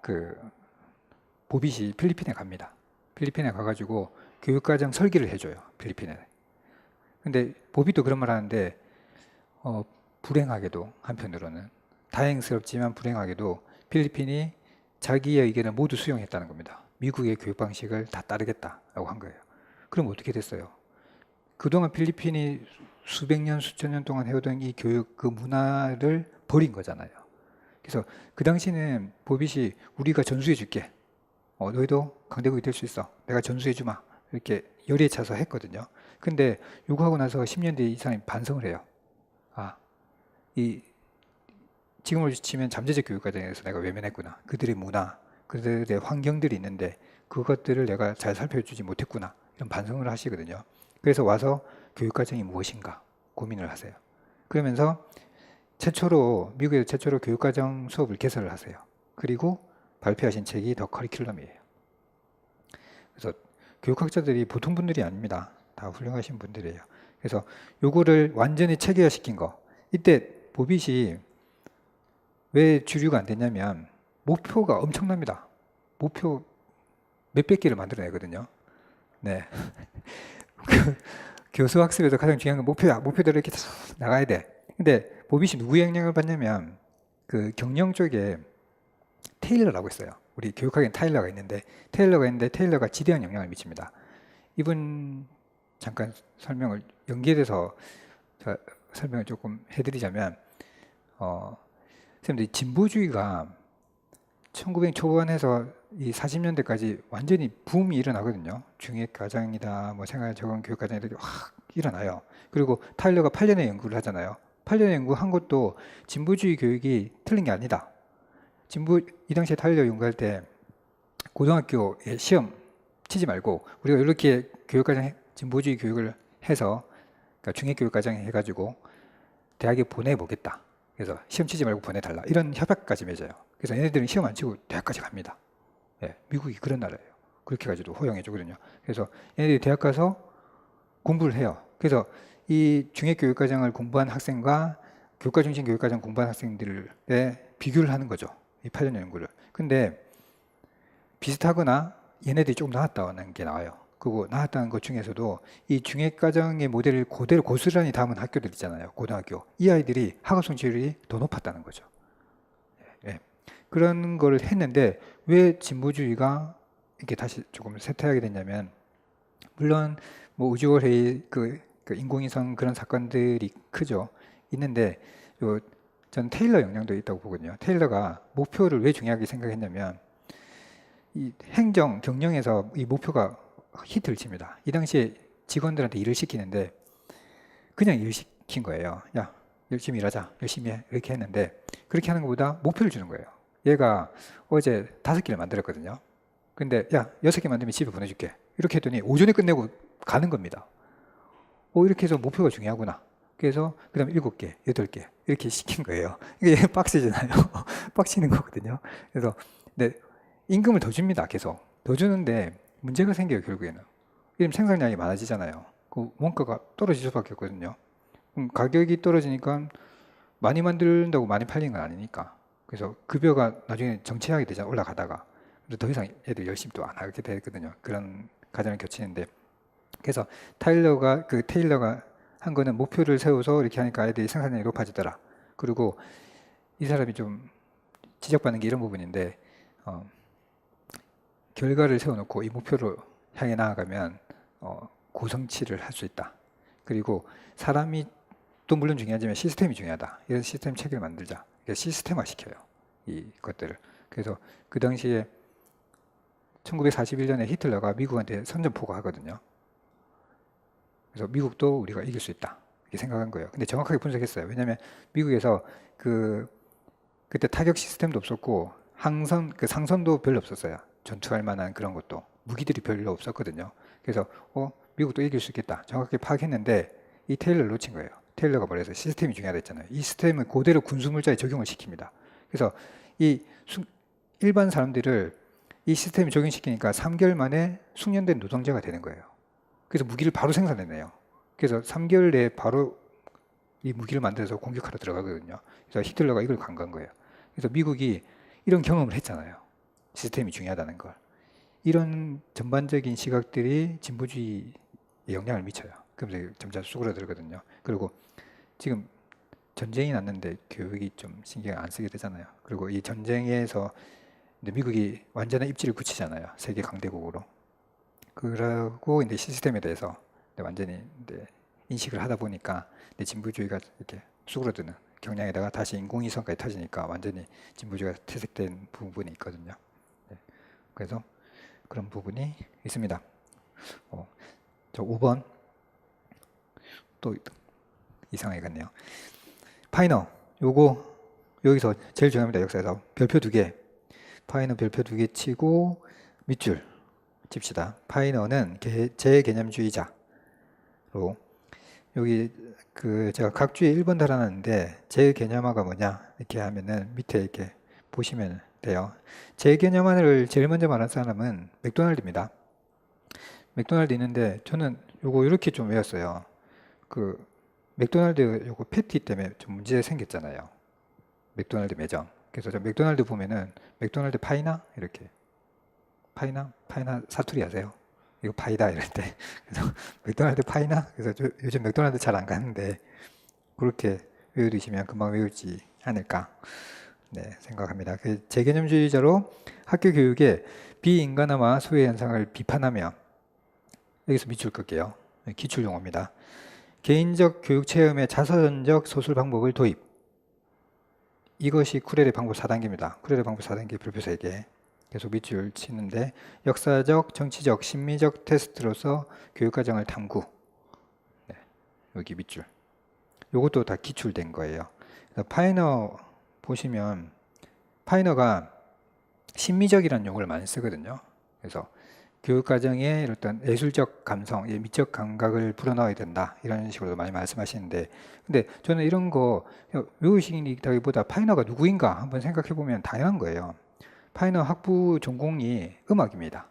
그 보빗이 필리핀에 갑니다. 필리핀에 가가지고 교육과정 설계를 해줘요. 필리핀에. 근데 보빗도 그런 말 하는데 불행하게도 한편으로는 다행스럽지만 불행하게도 필리핀이 자기의 의견을 모두 수용했다는 겁니다. 미국의 교육 방식을 다 따르겠다라고 한 거예요. 그럼 어떻게 됐어요? 그동안 필리핀이 수백 년, 수천 년 동안 해오던 이 교육 그 문화를 버린 거잖아요. 그래서 그 당시는 보빗이 우리가 전수해 줄게. 너희도 강대국이 될 수 있어. 내가 전수해 주마. 이렇게 열의에 차서 했거든요. 근데 요거 하고 나서 10년 뒤에 이 사람이 반성을 해요. 아, 이 지금으로 치면 잠재적 교육과정에서 내가 외면했구나. 그들의 문화, 그들의 환경들이 있는데 그것들을 내가 잘 살펴주지 못했구나. 이런 반성을 하시거든요. 그래서 와서 교육과정이 무엇인가 고민을 하세요. 그러면서 미국에서 최초로 교육과정 수업을 개설을 하세요. 그리고 발표하신 책이 더 커리큘럼이에요. 그래서 교육학자들이 보통 분들이 아닙니다. 다 훌륭하신 분들이에요. 그래서 요거를 완전히 체계화시킨 거. 이때 보빗이 왜 주류가 안 됐냐면 목표가 엄청납니다. 목표 몇백 개를 만들어내거든요. 네. 교수 학습에서 가장 중요한 건 목표야. 목표대로 이렇게 나가야 돼. 근데 보빗이 누구의 영향을 받냐면 그 경영 쪽에 테일러라고 있어요. 우리 교육학엔 테일러가 지대한 영향을 미칩니다. 이분 잠깐 연계돼서 설명을 조금 해드리자면 선생님들 진보주의가 1900 초반에서 이 40년대까지 완전히 붐이 일어나거든요. 중액과정이다, 뭐 생활적응 교육과정이다 확 일어나요. 그리고 타일러가 8년의 연구를 하잖아요. 8년의 연구한 것도 진보주의 교육이 틀린 게 아니다. 이 당시에 타일러 연구할 때 고등학교에 시험 치지 말고 우리가 이렇게 교육과정 진보주의 교육을 해서 그러니까 중액교육과정 해가지고 대학에 보내보겠다. 그래서 시험 치지 말고 보내달라. 이런 협약까지 맺어요. 그래서 얘네들은 시험 안 치고 대학까지 갑니다. 예, 미국이 그런 나라예요. 그렇게 가지고 허용해 주거든요. 그래서 얘네들이 대학 가서 공부를 해요. 그래서 이 중액교육과정을 공부한 학생과 교과 중심 교육과정 공부한 학생들의 비교를 하는 거죠. 이 8년 연구를. 근데 비슷하거나 얘네들이 조금 나았다는 게 나와요. 그리고 나았다는 것 중에서도 이 중액과정의 모델을 그대로 고스란히 담은 학교들 있잖아요. 고등학교. 이 아이들이 학업 성취율이 더 높았다는 거죠. 예. 그런 걸 했는데 왜 진보주의가 이렇게 다시 조금 쇠퇴하게 됐냐면 물론 뭐 우주월해의 그 인공위성 그런 사건들이 크죠. 있는데 전 테일러 영향도 있다고 보거든요. 테일러가 목표를 왜 중요하게 생각했냐면 이 행정, 경영에서 이 목표가 히트를 칩니다. 이 당시에 직원들한테 일을 시키는데 그냥 일 시킨 거예요. 야, 열심히 일하자. 열심히 해. 이렇게 했는데 그렇게 하는 것보다 목표를 주는 거예요. 얘가 어제 5개를 만들었거든요. 근데 야, 6개 만들면 집에 보내줄게. 이렇게 했더니 오전에 끝내고 가는 겁니다. 이렇게 해서 목표가 중요하구나. 그래서 그 다음에 7개, 8개 이렇게 시킨 거예요. 이게 빡치잖아요. 빡치는 거거든요. 그래서 근데 임금을 더 줍니다. 계속. 더 주는데 문제가 생겨요. 결국에는. 이러면 생산량이 많아지잖아요. 그 원가가 떨어질 수밖에 없거든요. 그럼 가격이 떨어지니까 많이 만든다고 많이 팔리는 건 아니니까. 그래서 급여가 나중에 정체하게 되잖아. 올라가다가. 그래서 더 이상 애들 열심히 또 안 하게 되거든요. 그런 과정을 겹치는데. 그래서 테일러가 한 거는 목표를 세워서 이렇게 하니까 아이들이 생산량이 높아지더라. 그리고 이 사람이 좀 지적받는 게 이런 부분인데 결과를 세워놓고 이 목표를 향해 나아가면 고성취를 할 수 있다. 그리고 사람이 또 물론 중요하지만 시스템이 중요하다. 이런 시스템 체계를 만들자. 시스템화 시켜요. 이 것들을. 그래서 그 당시에 1941년에 히틀러가 미국한테 선전포고 하거든요. 그래서 미국도 우리가 이길 수 있다. 이렇게 생각한 거예요. 근데 정확하게 분석했어요. 왜냐하면 미국에서 그때 타격 시스템도 없었고 상선도 별로 없었어요. 전투할 만한 그런 것도 무기들이 별로 없었거든요. 그래서 미국도 이길 수 있겠다. 정확하게 파악했는데 이 테일러를 놓친 거예요. 테일러가 뭐래서 시스템이 중요하다 했잖아요. 이 시스템을 그대로 군수물자에 적용을 시킵니다. 그래서 일반 사람들을 이 시스템을 적용시키니까 3개월 만에 숙련된 노동자가 되는 거예요. 그래서 무기를 바로 생산해내요. 그래서 3개월 내에 바로 이 무기를 만들어서 공격하러 들어가거든요. 그래서 히틀러가 이걸 간과한 거예요. 그래서 미국이 이런 경험을 했잖아요. 시스템이 중요하다는 걸. 이런 전반적인 시각들이 진보주의에 영향을 미쳐요. 그러면서 점차 수그러들거든요. 그리고 지금 전쟁이 났는데 교육이 좀 신경 안 쓰게 되잖아요. 그리고 이 전쟁에서 미국이 완전한 입지를 굳히잖아요. 세계 강대국으로. 그러고 이제 시스템에 대해서 완전히 이제 인식을 하다 보니까 진보주의가 이렇게 수그러드는 경향에다가 다시 인공위성까지 터지니까 완전히 진보주의가 퇴색된 부분이 있거든요. 네. 그래서 그런 부분이 있습니다. 저 5번 또 이상하게 갔네요. 파이너 요거 여기서 제일 중요합니다. 역사에서 별표 2개. 파이너 별표 2개 치고 밑줄 칩시다. 파이너는 재개념주의자로 여기 제가 각주에 1번 달아놨는데 재개념화가 뭐냐 이렇게 하면은 밑에 이렇게 보시면 돼요. 재개념화를 제일 먼저 말한 사람은 맥도날드입니다. 맥도날드 있는데 저는 요거 이렇게 좀 외웠어요. 맥도날드 요거 패티 때문에 좀 문제 생겼잖아요. 맥도날드 매장. 그래서 저 맥도날드 보면은 맥도날드 파이나 이렇게 파이나 사투리 하세요. 이거 파이다 이럴 때. 그래서 맥도날드 파이나. 그래서 요즘 맥도날드 잘 안 가는데 그렇게 외워두시면 금방 외우지 않을까 생각합니다. 재개념주의자로 학교 교육의 비인간화와 소외 현상을 비판하며 여기서 밑줄 끌게요. 기출 용어입니다. 개인적 교육 체험의 자선적 소술 방법을 도입. 이것이 쿠렐의 방법 4단계입니다. 쿠렐의 방법 4단계 별표 3개. 계속 밑줄 치는데 역사적, 정치적, 심리적 테스트로서 교육과정을 탐구. 여기 밑줄. 요것도 다 기출된 거예요. 파이너 보시면 파이너가 심미적이라는 용어를 많이 쓰거든요. 그래서 교육과정에 어떤 예술적 감성, 미적 감각을 불어넣어야 된다 이런 식으로 많이 말씀하시는데 근데 저는 이런 거 외우시기보다 파이너가 누구인가 한번 생각해 보면 당연한 거예요. 파이너 학부 전공이 음악입니다.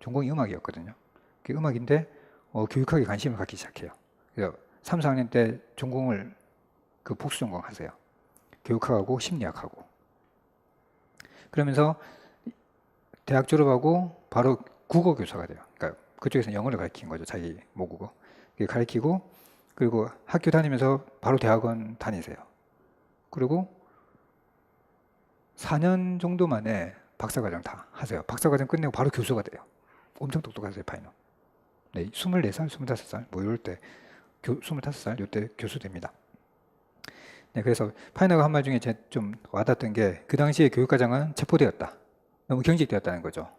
전공이 음악이었거든요. 그게 음악인데 교육학에 관심을 갖기 시작해요. 그래서 3, 4학년 때 전공을 복수 전공 하세요. 교육학하고 심리학하고. 그러면서 대학 졸업하고 바로 국어 교사가 돼요. 그러니까 그쪽에서 영어를 가르친 거죠. 자기 모국어. 가르치고 그리고 학교 다니면서 바로 대학원 다니세요. 그리고 4년 정도 만에 박사과정 다 하세요. 박사과정 끝내고 바로 교수가 돼요. 엄청 똑똑하세요, 파이너. 네, 24살, 25살, 뭐 이럴 때 25살 이때 교수 됩니다. 네, 그래서 파이너가 한 말 중에 좀 와닿았던 게 그 당시에 교육과정은 체포되었다. 너무 경직되었다는 거죠.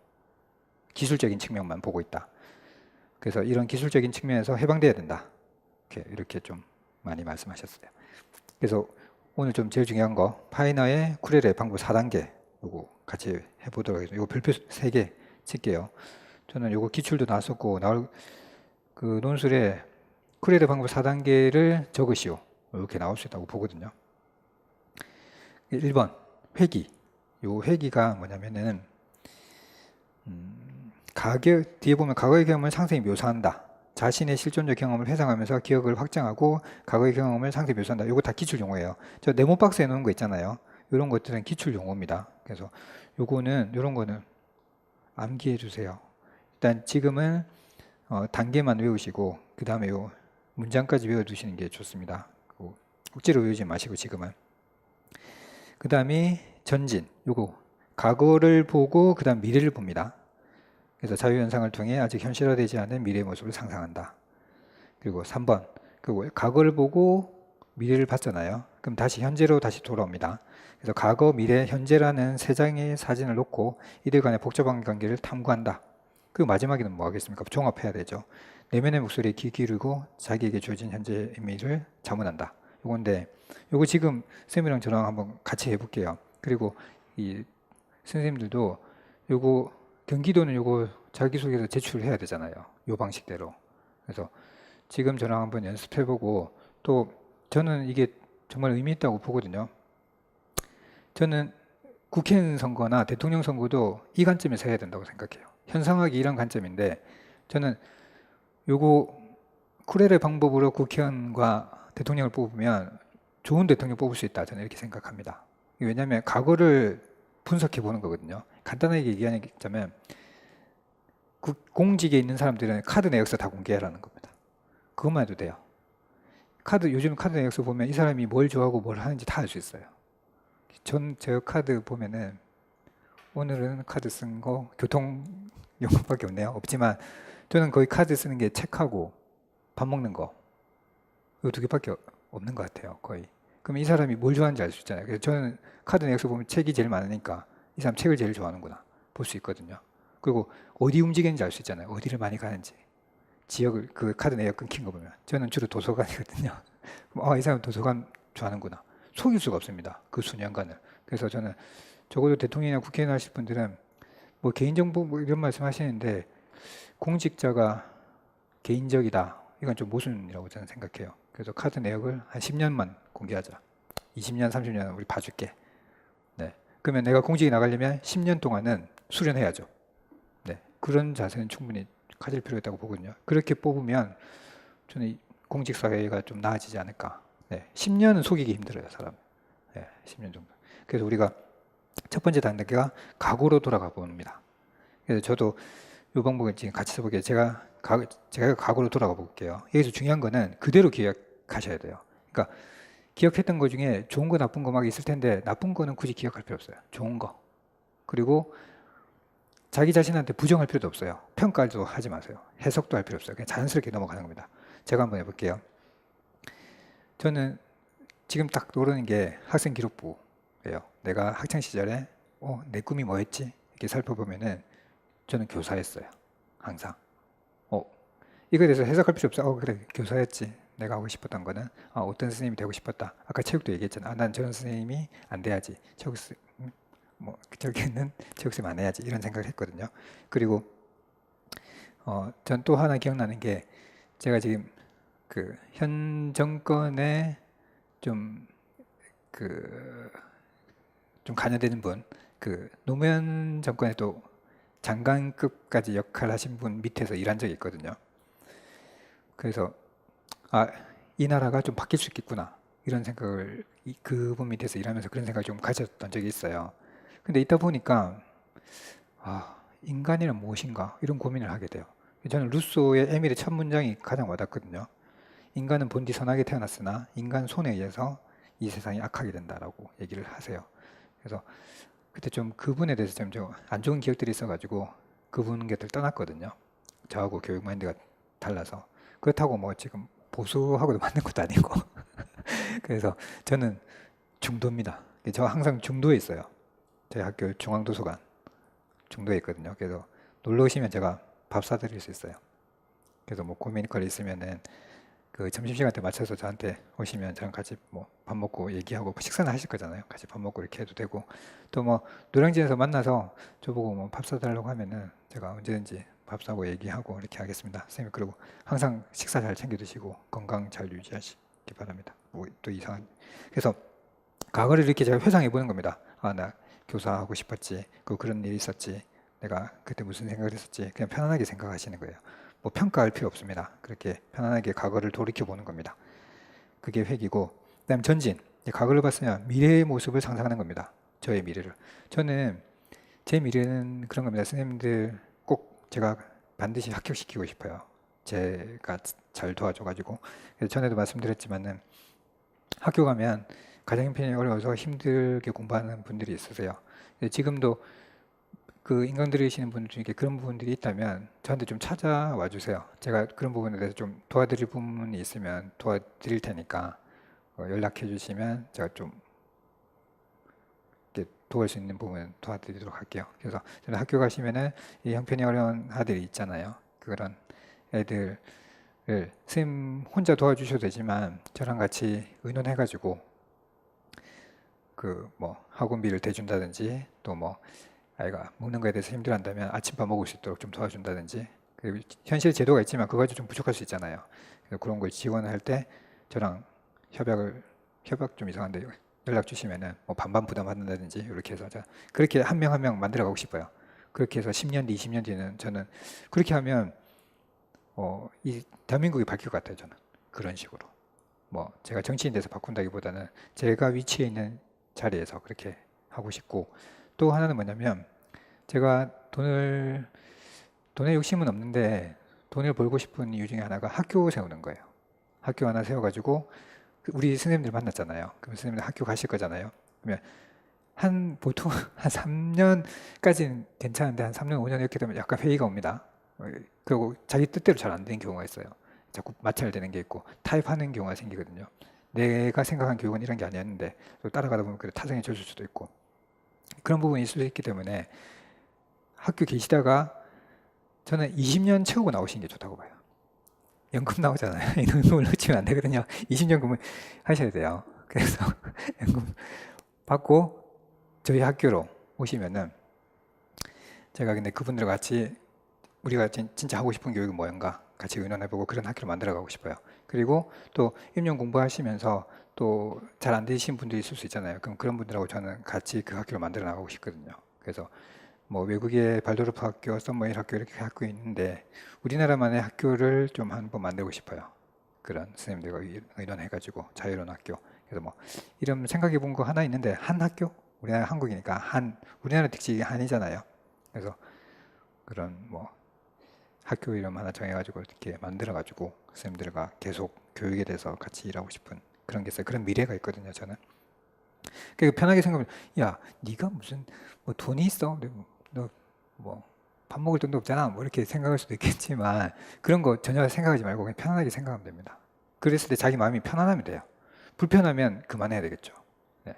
기술적인 측면만 보고 있다. 그래서 이런 기술적인 측면에서 해방돼야 된다. 이렇게 좀 많이 말씀하셨어요. 그래서 오늘 좀 제일 중요한 거 파이너의 쿠렐의 방법 4단계 요거 같이 해보도록 하겠습니다. 이거 별표 3개 칠게요. 저는 요거 기출도 나왔었고 나올 논술에 쿠렐의 방법 4단계를 적으시오. 이렇게 나올 수 있다고 보거든요. 1번 회귀. 요 회귀가 뭐냐면은 뒤에 보면 과거의 경험을 상세히 묘사한다. 자신의 실존적 경험을 회상하면서 기억을 확장하고 과거의 경험을 상세히 묘사한다. 이거 다 기출 용어예요. 저 네모 박스에 놓은 거 있잖아요. 이런 것들은 기출 용어입니다. 그래서 이런 거는 암기해 주세요. 일단 지금은 단계만 외우시고 그 다음에 요 문장까지 외워두시는 게 좋습니다. 억지로 외우지 마시고 지금은. 그 다음에 전진. 요거 과거를 보고 그 다음 미래를 봅니다. 그래서 자유현상을 통해 아직 현실화되지 않은 미래의 모습을 상상한다. 그리고 3번 과거를 보고 미래를 봤잖아요. 그럼 다시 현재로 다시 돌아옵니다. 그래서 과거, 미래, 현재라는 세 장의 사진을 놓고 이들 간의 복잡한 관계를 탐구한다. 그 마지막에는 뭐 하겠습니까? 종합해야 되죠. 내면의 목소리에 귀 기울이고 자기에게 주어진 현재의 의미를 자문한다. 요건데 요거 지금 쌤이랑 저랑 한번 같이 해볼게요. 그리고 이 선생님들도 요거 경기도는 요거 자기소개서 제출해야 되잖아요. 요 방식대로. 그래서 지금 저랑 한번 연습해보고 또 저는 이게 정말 의미 있다고 보거든요. 저는 국회의원 선거나 대통령 선거도 이 관점에서 해야 된다고 생각해요. 현상학이 이런 관점인데 저는 요거 쿠렐의 방법으로 국회의원과 대통령을 뽑으면 좋은 대통령 뽑을 수 있다. 저는 이렇게 생각합니다. 왜냐하면 과거를 분석해 보는 거거든요. 간단하게 얘기하자면 공직에 있는 사람들은 카드 내역서 다 공개하라는 겁니다. 그것만 해도 돼요. 요즘 카드 내역서 보면 이 사람이 뭘 좋아하고 뭘 하는지 다 알 수 있어요. 저 카드 보면은 오늘은 카드 쓴 거 교통 용품밖에 없네요. 없지만 저는 거의 카드 쓰는 게 책하고 밥 먹는 거 이거 두 개밖에 없는 것 같아요. 거의. 그럼 이 사람이 뭘 좋아하는지 알 수 있잖아요. 그래서 저는 카드 내역서 보면 책이 제일 많으니까 이 사람 책을 제일 좋아하는구나 볼 수 있거든요. 그리고 어디 움직이는지 알 수 있잖아요. 어디를 많이 가는지. 지역을 그 카드 내역 끊긴 거 보면 저는 주로 도서관이거든요. 이 사람 도서관 좋아하는구나. 속일 수가 없습니다. 그 수년간을. 그래서 저는 적어도 대통령이나 국회의원 하실 분들은 뭐 개인정보 뭐 이런 말씀 하시는데 공직자가 개인적이다. 이건 좀 모순이라고 저는 생각해요. 그래서 카드 내역을 한 10년만 공개하자. 20년, 30년은 우리 봐줄게. 네. 그러면 내가 공직에 나가려면 10년 동안은 수련해야죠. 네. 그런 자세는 충분히 가질 필요가 있다고 보거든요. 그렇게 뽑으면 저는 공직 사회가 좀 나아지지 않을까. 네. 10년은 속이기 힘들어요, 사람. 네. 10년 정도. 그래서 우리가 첫 번째 단계가 각오로 돌아가 봅니다. 그래서 저도 이 방법을 지금 같이 써보게 제가 각오로 돌아가 볼게요. 여기서 중요한 거는 그대로 기억하셔야 돼요. 그러니까 기억했던 것 중에 좋은 거 나쁜 거 막 있을 텐데 나쁜 거는 굳이 기억할 필요 없어요. 좋은 거. 그리고 자기 자신한테 부정할 필요도 없어요. 평가도 하지 마세요. 해석도 할 필요 없어요. 그냥 자연스럽게 넘어가는 겁니다. 제가 한번 해볼게요. 저는 지금 딱 떠오르는 게 학생 기록부예요. 내가 학창 시절에 내 꿈이 뭐였지? 이렇게 살펴보면은 저는 교사였어요. 항상. 이거에 대해서 해석할 필요 없어. 그래, 교사였지. 내가 하고 싶었던 거는 어떤 선생님이 되고 싶었다. 아까 체육도 얘기했잖아. 난 저런 선생님이 안 돼야지. 저기는 체육쌤 안 해야지. 이런 생각을 했거든요. 그리고 전 또 하나 기억나는 게 제가 지금 그 현 정권에 좀 관여되는 분, 그 노무현 정권에도 장관급까지 역할 하신 분 밑에서 일한 적이 있거든요. 그래서 이 나라가 좀 바뀔 수 있겠구나 이런 생각을 그분 밑에서 일하면서 그런 생각을 좀 가졌던 적이 있어요. 근데 있다 보니까 인간이란 무엇인가 이런 고민을 하게 돼요. 저는 루소의 에밀의 첫 문장이 가장 와닿거든요. 인간은 본디 선하게 태어났으나 인간 손에 의해서 이 세상이 악하게 된다라고 얘기를 하세요. 그래서 그때 좀 그분에 대해서 좀 안 좋은 기억들이 있어가지고 그분 곁을 떠났거든요. 저하고 교육 마인드가 달라서. 그렇다고 뭐 지금 보수하고도 맞는 것도 아니고 그래서 저는 중도입니다. 저 항상 중도에 있어요. 저희 학교 중앙도서관 중도에 있거든요. 그래서 놀러 오시면 제가 밥 사드릴 수 있어요. 그래서 뭐 고민거리 있으면은 그 점심시간 때 맞춰서 저한테 오시면 저랑 같이 뭐 밥 먹고 얘기하고 식사는 하실 거잖아요. 같이 밥 먹고 이렇게 해도 되고 또 뭐 노량진에서 만나서 저보고 뭐 밥 사달라고 하면은 제가 언제든지 밥 사고 얘기하고 이렇게 하겠습니다. 선생님 그리고 항상 식사 잘 챙겨 드시고 건강 잘 유지하시기 바랍니다. 뭐 또 이상한 그래서 과거를 이렇게 제가 회상해 보는 겁니다. 나 교사하고 싶었지. 그런 일이 있었지. 내가 그때 무슨 생각을 했었지. 그냥 편안하게 생각하시는 거예요. 뭐 평가할 필요 없습니다. 그렇게 편안하게 과거를 돌이켜 보는 겁니다. 그게 회귀고, 그다음 전진. 과거를 봤으면 미래의 모습을 상상하는 겁니다. 저의 미래를. 저는 제 미래는 그런 겁니다. 선생님들 꼭 제가 반드시 합격시키고 싶어요. 제가 잘 도와줘가지고. 그래서 전에도 말씀드렸지만은 학교 가면 가정 형편이 어려워서 힘들게 공부하는 분들이 있으세요. 지금도 그 인강 들으시는 분들 중에 그런 부분들이 있다면 저한테 좀 찾아와 주세요. 제가 그런 부분에 대해서 좀 도와드릴 부분이 있으면 도와드릴 테니까 연락해 주시면 제가 좀 도울 수 있는 부분 도와드리도록 할게요. 그래서 저는 학교 가시면은 이 형편이 어려운 아들이 있잖아요. 그런 애들을 선생님 혼자 도와주셔도 되지만 저랑 같이 의논해가지고 그 뭐 학원비를 대준다든지 또 뭐 아이가 먹는 거에 대해서 힘들어한다면 아침밥 먹을 수 있도록 좀 도와준다든지 현실 제도가 있지만 그거 가지고 좀 부족할 수 있잖아요. 그래서 그런 걸 지원할 때 저랑 협약 좀 이상한데 연락 주시면은 뭐 반반 부담한다든지 이렇게 해서 그렇게 한 명 한 명 만들어 가고 싶어요. 그렇게 해서 10년 뒤, 20년 뒤는 저는 그렇게 하면 이 대한민국이 바뀔 것 같아요. 저는 그런 식으로 뭐 제가 정치인 돼서 바꾼다기보다는 제가 위치해 있는 자리에서 그렇게 하고 싶고 또 하나는 뭐냐면 제가 돈에 욕심은 없는데 돈을 벌고 싶은 이유 중에 하나가 학교 세우는 거예요. 학교 하나 세워가지고 우리 선생님들 만났잖아요. 그럼 선생님들 학교 가실 거잖아요. 그러면 보통 한 3년까지는 괜찮은데 한 3년, 5년 이렇게 되면 약간 회의가 옵니다. 그리고 자기 뜻대로 잘 안 되는 경우가 있어요. 자꾸 마찰되는 게 있고 타협하는 경우가 생기거든요. 내가 생각한 교육은 이런 게 아니었는데 또 따라가다 보면 타성이 젖을 수도 있고 그런 부분이 있을 수 있기 때문에 학교 계시다가 저는 20년 채우고 나오시는 게 좋다고 봐요. 연금 나오잖아요. 이 연금을 놓치면 안 되거든요. 20년 근무 하셔야 돼요. 그래서 연금 받고 저희 학교로 오시면은 제가 근데 그분들과 같이 우리가 진짜 하고 싶은 교육은 뭐인가 같이 의논해보고 그런 학교를 만들어가고 싶어요. 그리고 또 임용 공부하시면서 또 잘 안 되신 분들이 있을 수 있잖아요. 그럼 그런 분들하고 저는 같이 그 학교를 만들어 나가고 싶거든요. 그래서 뭐 외국의 발도르프 학교, 썸머힐 학교 이렇게 학교 있는데 우리나라만의 학교를 좀 한번 만들고 싶어요. 그런 선생님들과 의논해가지고 자유로운 학교. 그래서 뭐 이름 생각해 본 거 하나 있는데 한 학교? 우리나라 한국이니까 우리나라 특징이 한이잖아요. 그래서 그런 뭐 학교 이름 하나 정해가지고 이렇게 만들어가지고 선생님들과 계속 교육에 대해서 같이 일하고 싶은 그런 게 있어요. 그런 미래가 있거든요, 저는. 그러니까 편하게 생각하면, 야, 네가 무슨 뭐 돈이 있어? 너 뭐 밥 먹을 돈도 없잖아. 뭐 이렇게 생각할 수도 있겠지만 그런 거 전혀 생각하지 말고 그냥 편안하게 생각하면 됩니다. 그랬을 때 자기 마음이 편안하면 돼요. 불편하면 그만해야 되겠죠. 네,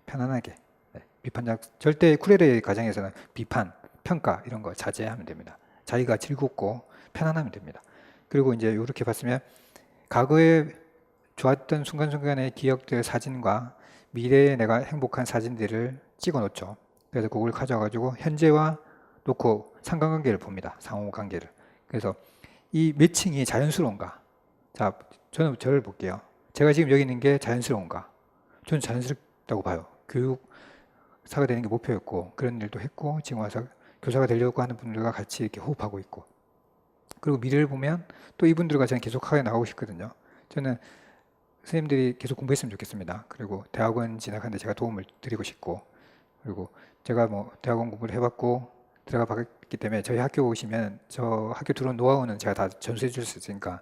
편안하게. 네, 절대 쿠레르의 가정에서는 비판, 평가 이런 거 자제하면 됩니다. 자기가 즐겁고 편안하면 됩니다. 그리고 이제 이렇게 봤으면 과거에 좋았던 순간순간의 기억들 사진과 미래에 내가 행복한 사진들을 찍어 놓죠. 그래서 그걸 가져가지고 현재와 놓고 상관관계를 봅니다. 상호관계를. 그래서 이 매칭이 자연스러운가? 자, 저는 저를 볼게요. 제가 지금 여기 있는 게 자연스러운가? 저는 자연스럽다고 봐요. 교육사가 되는 게 목표였고 그런 일도 했고 지금 와서 교사가 되려고 하는 분들과 같이 이렇게 호흡하고 있고 그리고 미래를 보면 또 이분들과 저는 계속하게 나가고 싶거든요. 저는 선생님들이 계속 공부했으면 좋겠습니다. 그리고 대학원 진학하는데 제가 도움을 드리고 싶고 그리고 제가 뭐 대학원 공부를 해봤고 들어가 봤기 때문에 저희 학교 오시면 저 학교 들어온 노하우는 제가 다 전수해 줄 수 있으니까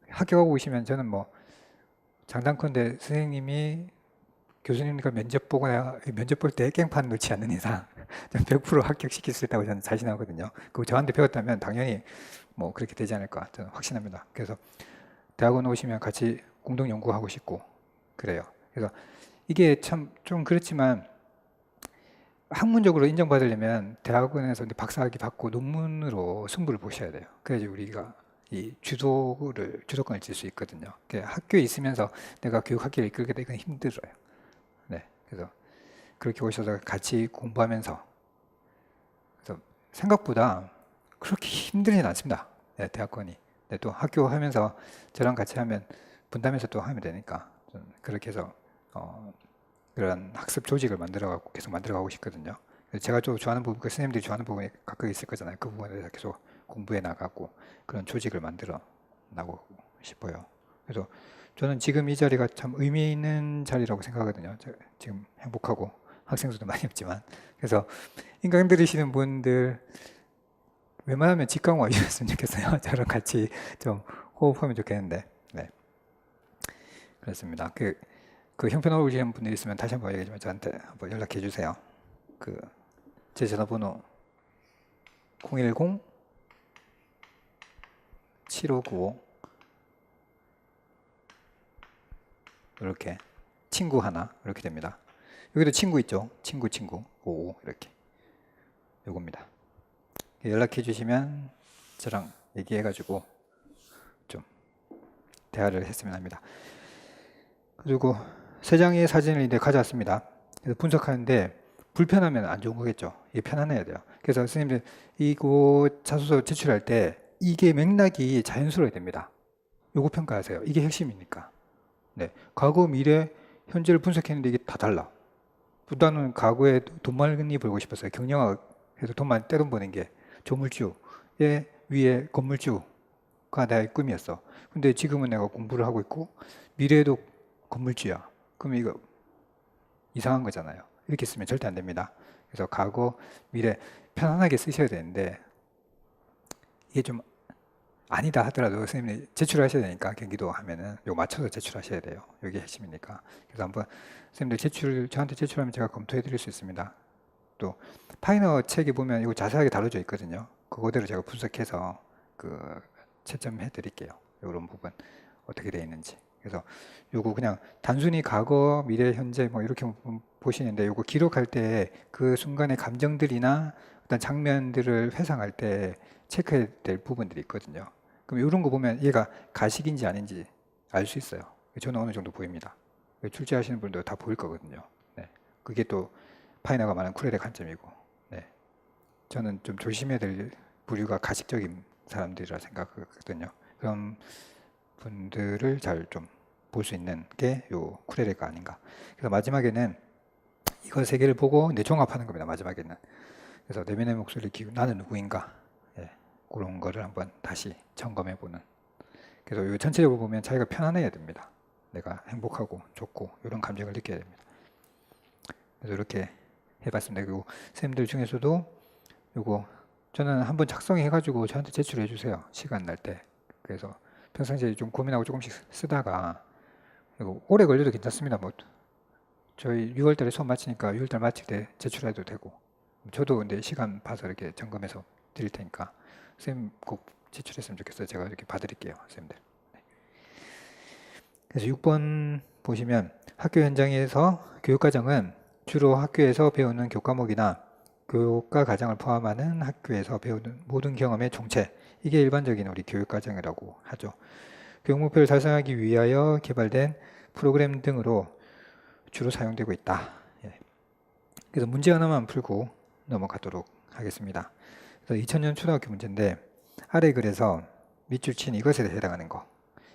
학교 가고 오시면 저는 뭐 장단컨대 선생님이 교수님과 면접 보거나 면접 볼 때 깽판 놓지 않는 이상 100% 합격시킬 수 있다고 저는 자신하거든요. 그거 저한테 배웠다면 당연히 뭐 그렇게 되지 않을까 저는 확신합니다. 그래서 대학원 오시면 같이 공동 연구하고 싶고 그래요. 그래서 이게 참 좀 그렇지만 학문적으로 인정받으려면 대학원에서 박사학위 받고 논문으로 승부를 보셔야 돼요. 그래야지 우리가 이 주도권을 쥘 수 있거든요. 학교에 있으면서 내가 교육학교를 이끌겠다 이건 힘들어요. 네, 그래서 그렇게 오셔서 같이 공부하면서 그래서 생각보다 그렇게 힘들진 않습니다. 네, 대학원이. 네, 또 학교 하면서 저랑 같이 하면 분담해서 또 하면 되니까 그렇게 해서 그런 학습 조직을 만들어가고 계속 만들어가고 싶거든요. 제가 좀 좋아하는 부분, 그 선생님들이 좋아하는 부분이 각각 있을 거잖아요. 그 부분에 대해서 계속 공부해 나가고 그런 조직을 만들어 나가고 싶어요. 그래서 저는 지금 이 자리가 참 의미 있는 자리라고 생각하거든요. 지금 행복하고 학생 수도 많이 없지만 그래서 인강 들으시는 분들 웬만하면 직강 와주셨으면 좋겠어요. 저랑 같이 좀 호흡하면 좋겠는데. 네, 그렇습니다. 그 형편없 오시는 분들 있으면 다시 한번 얘기하지만 저한테 한번 연락해 주세요. 제 전화번호 010-7595 이렇게 친구 하나 이렇게 됩니다. 여기도 친구 있죠? 친구 55 이렇게 요겁니다. 연락해 주시면 저랑 얘기해 가지고 좀 대화를 했으면 합니다. 그리고 3장의 사진을 이제 가져왔습니다. 그래서 분석하는데 불편하면 안 좋은 거겠죠. 이게 편안해야 돼요. 그래서 선생님들 이곳 자소서 제출할 때 이게 맥락이 자연스러워야 됩니다. 요거 평가하세요. 이게 핵심이니까. 네, 과거, 미래, 현재를 분석했는데 이게 다 달라. 부단은 과거에 돈 많이 벌고 싶었어요. 경영학에서 돈 많이 떼돈 버는 게 조물주의 위에 건물주가 나의 꿈이었어. 근데 지금은 내가 공부를 하고 있고 미래에도 건물주야. 그럼 이거 이상한 거잖아요. 이렇게 쓰면 절대 안 됩니다. 그래서 과거, 미래 편안하게 쓰셔야 되는데 이게 좀 아니다 하더라도 선생님이 제출하셔야 되니까 경기도 하면은 요 맞춰서 제출하셔야 돼요. 여기 핵심이니까. 그래서 한번 선생님들 저한테 제출하면 제가 검토해 드릴 수 있습니다. 또 파이너 책에 보면 이거 자세하게 다뤄져 있거든요. 그거대로 제가 분석해서 그 채점해 드릴게요. 이런 부분 어떻게 되어 있는지. 그래서 요거 그냥 단순히 과거, 미래, 현재 뭐 이렇게 보시는데 요거 기록할 때 그 순간의 감정들이나 어떤 장면들을 회상할 때 체크해야 될 부분들이 있거든요. 그럼 이런 거 보면 얘가 가식인지 아닌지 알 수 있어요. 저는 어느 정도 보입니다. 출제하시는 분도 다 보일 거거든요. 네. 그게 또 파이너가 말하는 쿨렐의 관점이고, 네. 저는 좀 조심해야 될 부류가 가식적인 사람들이라 생각하거든요. 그런 분들을 잘 좀 볼 수 있는 게 요 쿨렐가 아닌가. 그래서 마지막에는 이거 세 개를 보고 이제 종합하는 겁니다. 마지막에는. 그래서 내면의 목소리를 키우고 나는 누구인가. 예, 그런 거를 한번 다시 점검해 보는. 그래서 요 전체적으로 보면 자기가 편안해야 됩니다. 내가 행복하고 좋고 이런 감정을 느껴야 됩니다. 그래서 이렇게 해봤습니다. 그리고 선생님들 중에서도 요거 저는 한번 작성해가지고 저한테 제출해 주세요. 시간 날 때. 그래서 평상시에 좀 고민하고 조금씩 쓰다가 이거 오래 걸려도 괜찮습니다. 뭐 저희 6월달에 수업 마치니까 6월달 마칠 때 제출해도 되고 저도 근데 시간 봐서 이렇게 점검해서 드릴 테니까 선생님 꼭 제출했으면 좋겠어요. 제가 이렇게 봐드릴게요. 선생님들. 네. 그래서 6번 보시면 학교 현장에서 교육과정은 주로 학교에서 배우는 교과목이나 교과 과정을 포함하는 학교에서 배우는 모든 경험의 총체, 이게 일반적인 우리 교육과정이라고 하죠. 교육 목표를 달성하기 위하여 개발된 프로그램 등으로 주로 사용되고 있다. 예. 그래서 문제 하나만 풀고 넘어가도록 하겠습니다. 그래서 2000년 초등학교 문제인데 아래 글에서 밑줄 친 이것에 해당하는 거.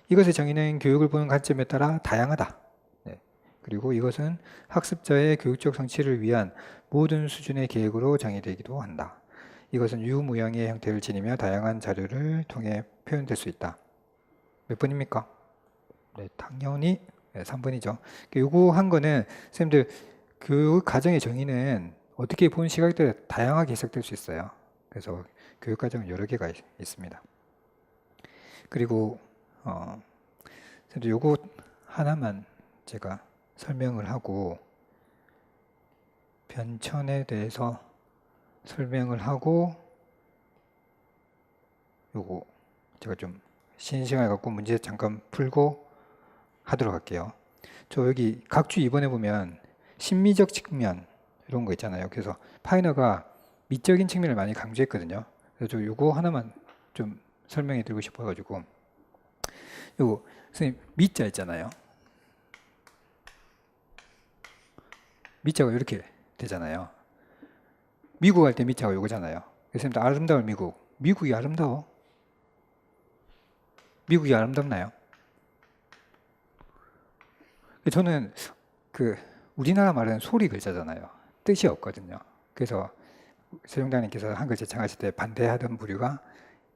이것의 정의는 교육을 보는 관점에 따라 다양하다. 네. 그리고 이것은 학습자의 교육적 성취를 위한 모든 수준의 계획으로 정의되기도 한다. 이것은 유무형의 형태를 지니며 다양한 자료를 통해 표현될 수 있다. 몇 번입니까? 네, 당연히 3번이죠. 요거 한 거는 선생님들 교육 과정의 정의는 어떻게 본 시각에 따라 다양하게 해석될 수 있어요. 그래서 교육 과정은 여러 개가 있습니다. 그리고 선생님들 요거 하나만 제가 설명을 하고 변천에 대해서 설명을 하고 요거 제가 좀 쉬는 시간을 갖고 문제 잠깐 풀고 하도록 할게요. 저 여기 각주 2번에 보면 심미적 측면 이런 거 있잖아요. 그래서 파이너가 미적인 측면을 많이 강조했거든요. 그래서 저 요거 하나만 좀 설명해 드리고 싶어가지고 요거 선생님 미자 있잖아요. 미자가 이렇게 되잖아요. 미국 할 때 미자가 요거잖아요. 선생님들 아름다운 미국. 미국이 아름다워? 미국이 아름답나요? 저는 그 우리나라 말은 소리 글자잖아요. 뜻이 없거든요. 그래서 세종대왕님께서 한글 제창하실 때 반대하던 부류가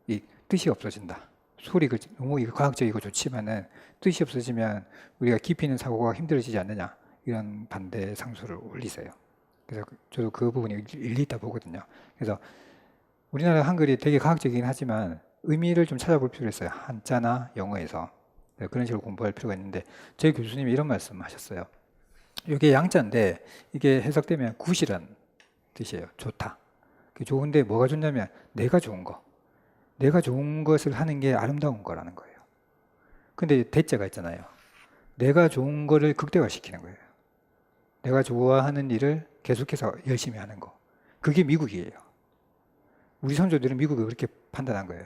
이 뜻이 없어진다. 소리 글자 너무 이거 과학적이고 좋지만은 뜻이 없어지면 우리가 깊이 있는 사고가 힘들어지지 않느냐 이런 반대 상소를 올리세요. 그래서 저도 그 부분이 일리 있다 보거든요. 그래서 우리나라 한글이 되게 과학적이긴 하지만 의미를 좀 찾아볼 필요가 있어요. 한자나 영어에서. 그런 식으로 공부할 필요가 있는데 저희 교수님이 이런 말씀 하셨어요. 이게 양자인데 이게 해석되면 굿이란 뜻이에요. 좋다. 좋은데 뭐가 좋냐면 내가 좋은 거. 내가 좋은 것을 하는 게 아름다운 거라는 거예요. 근데 대자가 있잖아요. 내가 좋은 거를 극대화시키는 거예요. 내가 좋아하는 일을 계속해서 열심히 하는 거. 그게 미국이에요. 우리 선조들은 미국을 그렇게 판단한 거예요.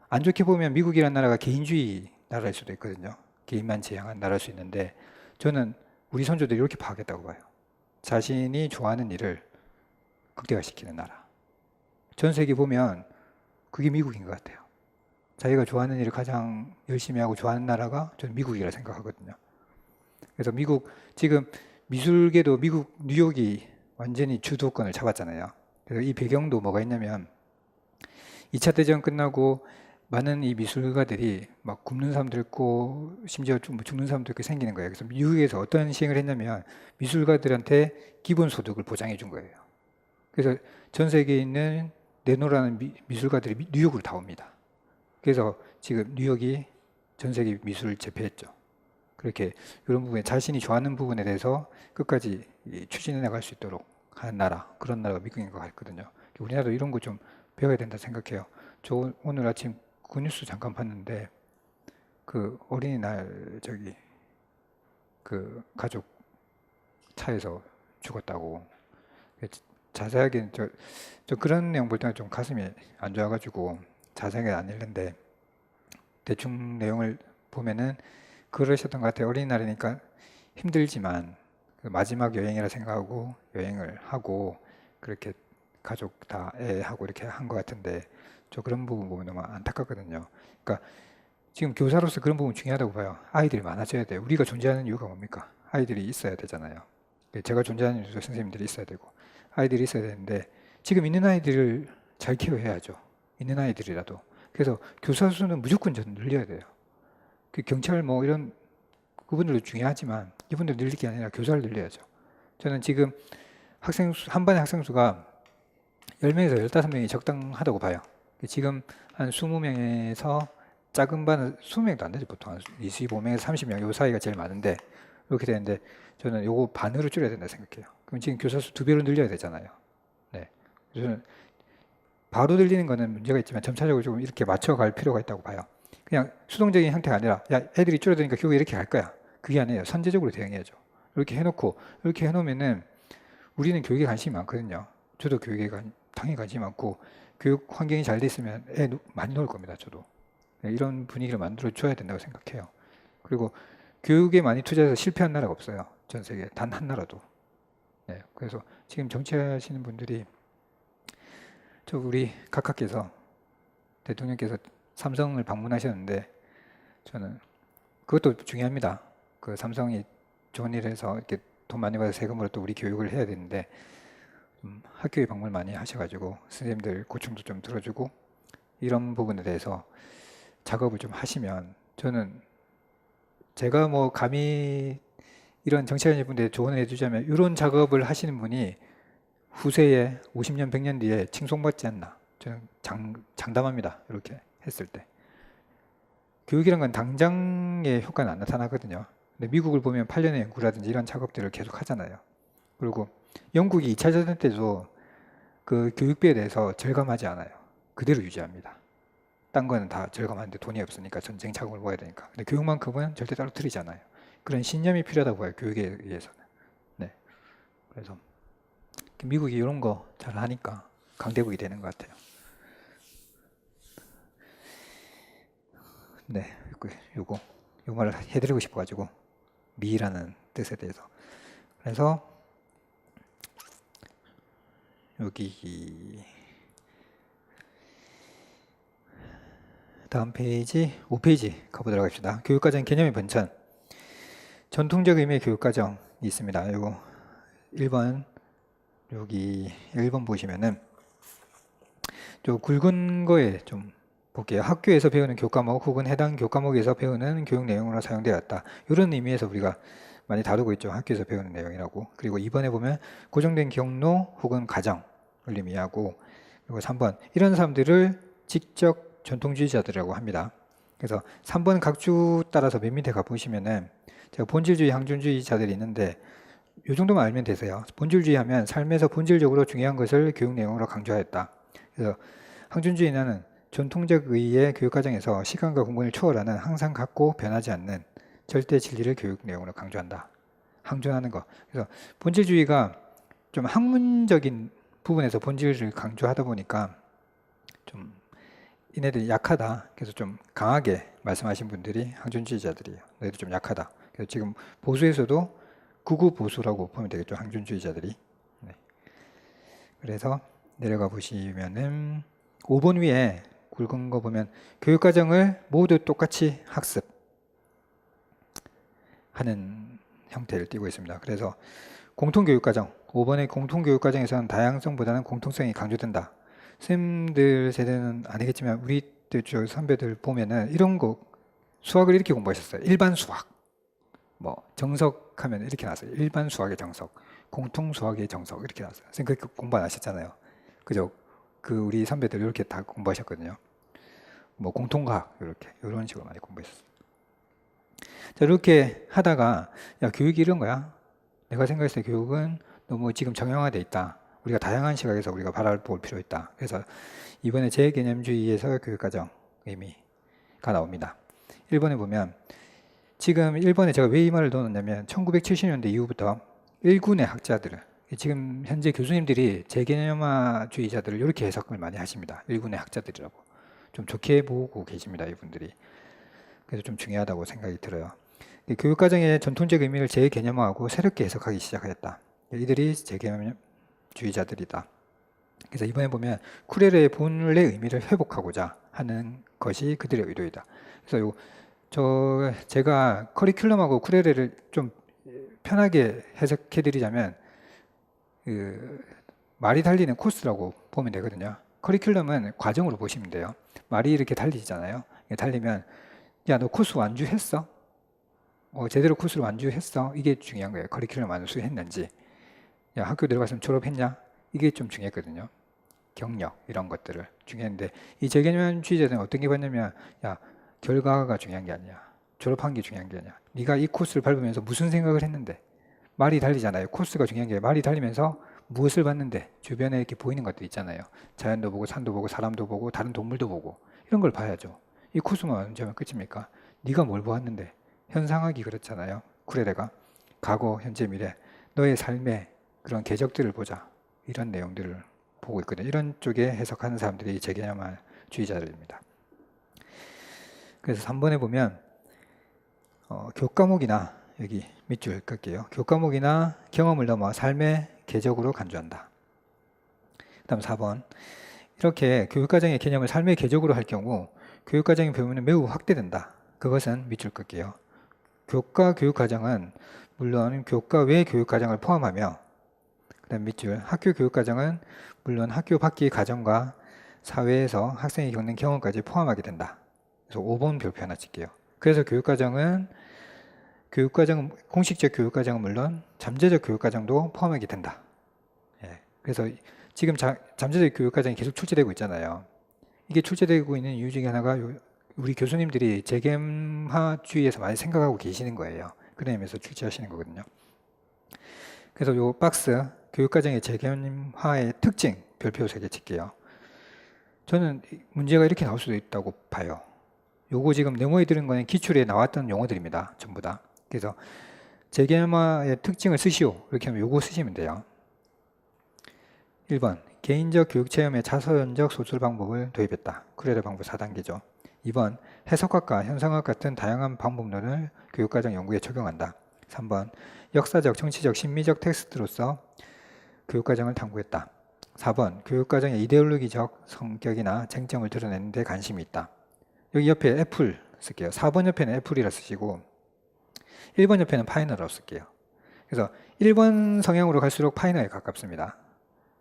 안 좋게 보면 미국이라는 나라가 개인주의 나라일 수도 있거든요. 개인만 지향한 나라일 수 있는데 저는 우리 선조들이 이렇게 파악했다고 봐요. 자신이 좋아하는 일을 극대화시키는 나라. 전 세계 보면 그게 미국인 것 같아요. 자기가 좋아하는 일을 가장 열심히 하고 좋아하는 나라가 저는 미국이라 생각하거든요. 그래서 미국 지금 미술계도 미국 뉴욕이 완전히 주도권을 잡았잖아요. 그래서 이 배경도 뭐가 있냐면 2차 대전 끝나고 많은 이 미술가들이 막 굶는 사람도 있고 심지어 좀 죽는 사람도 있고 생기는 거예요. 그래서 미국에서 어떤 시행을 했냐면 미술가들한테 기본소득을 보장해 준 거예요. 그래서 전 세계에 있는 네노라는 미술가들이 뉴욕으로 다 옵니다. 그래서 지금 뉴욕이 전 세계 미술을 제패했죠. 그렇게 이런 부분에 자신이 좋아하는 부분에 대해서 끝까지 추진해 나갈 수 있도록 하는 나라, 그런 나라가 미국인 것 같거든요. 우리나라도 이런 거 좀 배워야 된다 생각해요. 저 오늘 아침 그 뉴스 잠깐 봤는데 그 어린이날 그 가족 차에서 죽었다고. 자세하게 저 그런 내용 볼 때는 좀 가슴이 안 좋아가지고 자세하게 안 읽는데 대충 내용을 보면은 그러셨던 것 같아요. 어린이날이니까 힘들지만 그 마지막 여행이라 생각하고 여행을 하고 그렇게 가족 다 애하고 이렇게 한 것 같은데 저 그런 부분 보면 너무 안타깝거든요. 그러니까 지금 교사로서 그런 부분 중요하다고 봐요. 아이들이 많아져야 돼요. 우리가 존재하는 이유가 뭡니까? 아이들이 있어야 되잖아요. 제가 존재하는 이유도 선생님들이 있어야 되고 아이들이 있어야 되는데 지금 있는 아이들을 잘 케어해야죠. 있는 아이들이라도. 그래서 교사 수는 무조건 좀 늘려야 돼요. 그 경찰 뭐 이런 그분들도 중요하지만 이분들 늘릴 게 아니라 교사를 늘려야죠. 저는 지금 한 반의 학생 수가 10명에서 15명이 적당하다고 봐요. 지금 한 20명에서 작은 반은 20명도 안 되죠. 보통 한 25명에서 30명 요 사이가 제일 많은데 이렇게 되는데 저는 요거 반으로 줄여야 된다 생각해요. 그럼 지금 교사 수 2배로 늘려야 되잖아요. 네. 저는 바로 늘리는 거는 문제가 있지만 점차적으로 조금 이렇게 맞춰갈 필요가 있다고 봐요. 그냥 수동적인 형태가 아니라 야 애들이 줄어드니까 교육이 이렇게 갈 거야. 그게 아니에요. 선제적으로 대응해야죠. 이렇게 해놓고 이렇게 해놓으면은 우리는 교육에 관심이 많거든요. 저도 교육에 당연히 관심이 많고 교육 환경이 잘 돼 있으면 애 많이 놓을 겁니다. 저도. 네, 이런 분위기를 만들어 줘야 된다고 생각해요. 그리고 교육에 많이 투자해서 실패한 나라가 없어요. 전 세계 단 한 나라도. 네, 그래서 지금 정치하시는 분들이 저 우리 각하께서 대통령께서 삼성을 방문하셨는데 저는 그것도 중요합니다. 그 삼성이 좋은 일 해서 이렇게 돈 많이 받아서 세금으로 또 우리 교육을 해야 되는데 학교에 방문 많이 하셔가지고 선생님들 고충도 좀 들어주고 이런 부분에 대해서 작업을 좀 하시면 저는 제가 뭐 감히 이런 정치하는 분들 조언을 해주자면 이런 작업을 하시는 분이 후세에 50년, 100년 뒤에 칭송받지 않나 저는 장담합니다. 이렇게 했을 때 교육이란 건 당장의 효과는 안 나타나거든요. 근데 미국을 보면 8년의 연구라든지 이런 작업들을 계속 하잖아요. 그리고 영국이 2차 대전 때도 그 교육비에 대해서 절감하지 않아요. 그대로 유지합니다. 딴 거는 다 절감하는데 돈이 없으니까 전쟁 자금을 모아야 되니까. 근데 교육만큼은 절대 떨어뜨리지 않아요. 그런 신념이 필요하다고 봐요. 교육에 의해서는. 네. 그래서 미국이 이런 거 잘 하니까 강대국이 되는 것 같아요. 네. 요거 요 말을 해드리고 싶어가지고 미라는 뜻에 대해서. 그래서 여기 다음 페이지 5페이지 가보도록 합시다. 교육과정 개념의 번천. 전통적 의미의 교육과정이 있습니다. 요거 1번 여기 1번 보시면은 저 굵은 거에 좀 볼게요. 학교에서 배우는 교과목 혹은 해당 교과목에서 배우는 교육 내용으로 사용되었다. 이런 의미에서 우리가 많이 다루고 있죠. 학교에서 배우는 내용이라고. 그리고 2번에 보면 고정된 경로 혹은 가정을 의미하고 그리고 3번 이런 사람들을 직접 전통주의자들이라고 합니다. 그래서 3번 각주 따라서 맨 밑에 가보시면은 제가 본질주의, 항존주의자들이 있는데 이 정도만 알면 되세요. 본질주의 하면 삶에서 본질적으로 중요한 것을 교육 내용으로 강조하였다. 그래서 항존주의는 전통적 의의 교육과정에서 시간과 공간을 초월하는 항상 같고 변하지 않는 절대 진리를 교육 내용으로 강조한다. 항존하는 거. 그래서 본질주의가 좀 학문적인 부분에서 본질을 강조하다 보니까 좀 얘네들이 약하다. 그래서 좀 강하게 말씀하신 분들이 항존주의자들이에요. 너희들 좀 약하다. 그래서 지금 보수에서도 극우 보수라고 보면 되겠죠. 항존주의자들이. 네. 그래서 내려가 보시면은 5번 위에 굵은 거 보면 교육과정을 모두 똑같이 학습하는 형태를 띠고 있습니다. 그래서 공통교육과정 5번의 공통교육과정에서는 다양성보다는 공통성이 강조된다. 선생님들 세대는 아니겠지만 우리 때 선배들 보면은 이런 거 수학을 이렇게 공부하셨어요. 일반 수학 뭐 정석하면 이렇게 나왔어요. 일반 수학의 정석 공통 수학의 정석 이렇게 나왔어요. 선생님 그렇게 공부 안 하셨잖아요. 그죠? 그 우리 선배들 이렇게 다 공부하셨거든요. 뭐 공통과학 이렇게 이런 식으로 많이 공부했었어요. 자, 이렇게 하다가 야, 교육이 이런 거야. 내가 생각했을 때 교육은 너무 지금 정형화돼 있다. 우리가 다양한 시각에서 우리가 바라볼 필요 있다. 그래서 이번에 재개념주의에서 교육과정 의미가 나옵니다. 1번에 보면 지금 1번에 제가 왜 이 말을 넣었냐면 1970년대 이후부터 일군의 학자들은 지금 현재 교수님들이 재개념화주의자들을 이렇게 해석을 많이 하십니다. 일군의 학자들이라고 좀 좋게 보고 계십니다. 이분들이. 그래서 좀 중요하다고 생각이 들어요. 교육과정의 전통적 의미를 재개념화하고 새롭게 해석하기 시작하였다. 이들이 재개념주의자들이다. 그래서 이번에 보면 쿠레레의 본래의 의미를 회복하고자 하는 것이 그들의 의도이다. 그래서 제가 커리큘럼하고 쿠레레를 좀 편하게 해석해 드리자면 말이 달리는 코스라고 보면 되거든요. 커리큘럼은 과정으로 보시면 돼요. 말이 이렇게 달리잖아요. 달리면 야, 너 코스 완주했어? 제대로 코스를 완주했어? 이게 중요한 거예요. 커리큘럼 완수했는지. 야, 학교 들어갔으면 졸업했냐? 이게 좀 중요했거든요. 경력 이런 것들을 중요했는데 이 재개념주의자들은 어떤 게 봤냐면 야, 결과가 중요한 게 아니야. 졸업한 게 중요한 게 아니야. 네가 이 코스를 밟으면서 무슨 생각을 했는데 말이 달리잖아요. 코스가 중요한 게 말이 달리면서 무엇을 봤는데 주변에 이렇게 보이는 것들 있잖아요. 자연도 보고 산도 보고 사람도 보고 다른 동물도 보고 이런 걸 봐야죠. 이 코스만 완주하면 끝입니까? 네가 뭘 보았는데 현상학이 그렇잖아요. 쿠레레가 과거, 현재, 미래 너의 삶의 그런 궤적들을 보자 이런 내용들을 보고 있거든요. 이런 쪽에 해석하는 사람들이 재개념주의자들입니다. 그래서 3번에 보면 교과목이나 여기 밑줄 끌게요. 교과목이나 경험을 넘어 삶의 궤적으로 간주한다. 그 다음 4번 이렇게 교육과정의 개념을 삶의 궤적으로 할 경우 교육과정의 범위는 매우 확대된다. 그것은 밑줄 끌게요. 교과 교육과정은 물론 교과 외 교육과정을 포함하며 그 다음 밑줄 학교 교육과정은 물론 학교 밖의 과정과 사회에서 학생이 겪는 경험까지 포함하게 된다. 그래서 5번 별표 하나 칠게요. 그래서 교육과정은 공식적 교육과정은 물론 잠재적 교육과정도 포함하게 된다. 예, 그래서 지금 잠재적 교육과정이 계속 출제되고 있잖아요. 이게 출제되고 있는 이유 중에 하나가 우리 교수님들이 재개념화주의에서 많이 생각하고 계시는 거예요. 그런 의미에서 출제하시는 거거든요. 그래서 이 박스 교육과정의 재개념화의 특징 별표 3개 칠게요. 저는 문제가 이렇게 나올 수도 있다고 봐요. 요거 지금 네모에 들은 거는 기출에 나왔던 용어들입니다. 전부 다. 그래서 재개념화의 특징을 쓰시오. 이렇게 하면 요거 쓰시면 돼요. 1번 개인적 교육체험의 자서전적 소출 방법을 도입했다. 쿠레레 방법 4단계죠. 2번 해석학과, 현상학 같은 다양한 방법론을 교육과정 연구에 적용한다. 3번 역사적, 정치적, 심미적 텍스트로서 교육과정을 탐구했다. 4번 교육과정의 이데올로기적 성격이나 쟁점을 드러내는 데 관심이 있다. 여기 옆에 애플 쓸게요. 4번 옆에는 애플이라 쓰시고 1번 옆에는 파이너라고 쓸게요. 그래서 1번 성향으로 갈수록 파이너에 가깝습니다.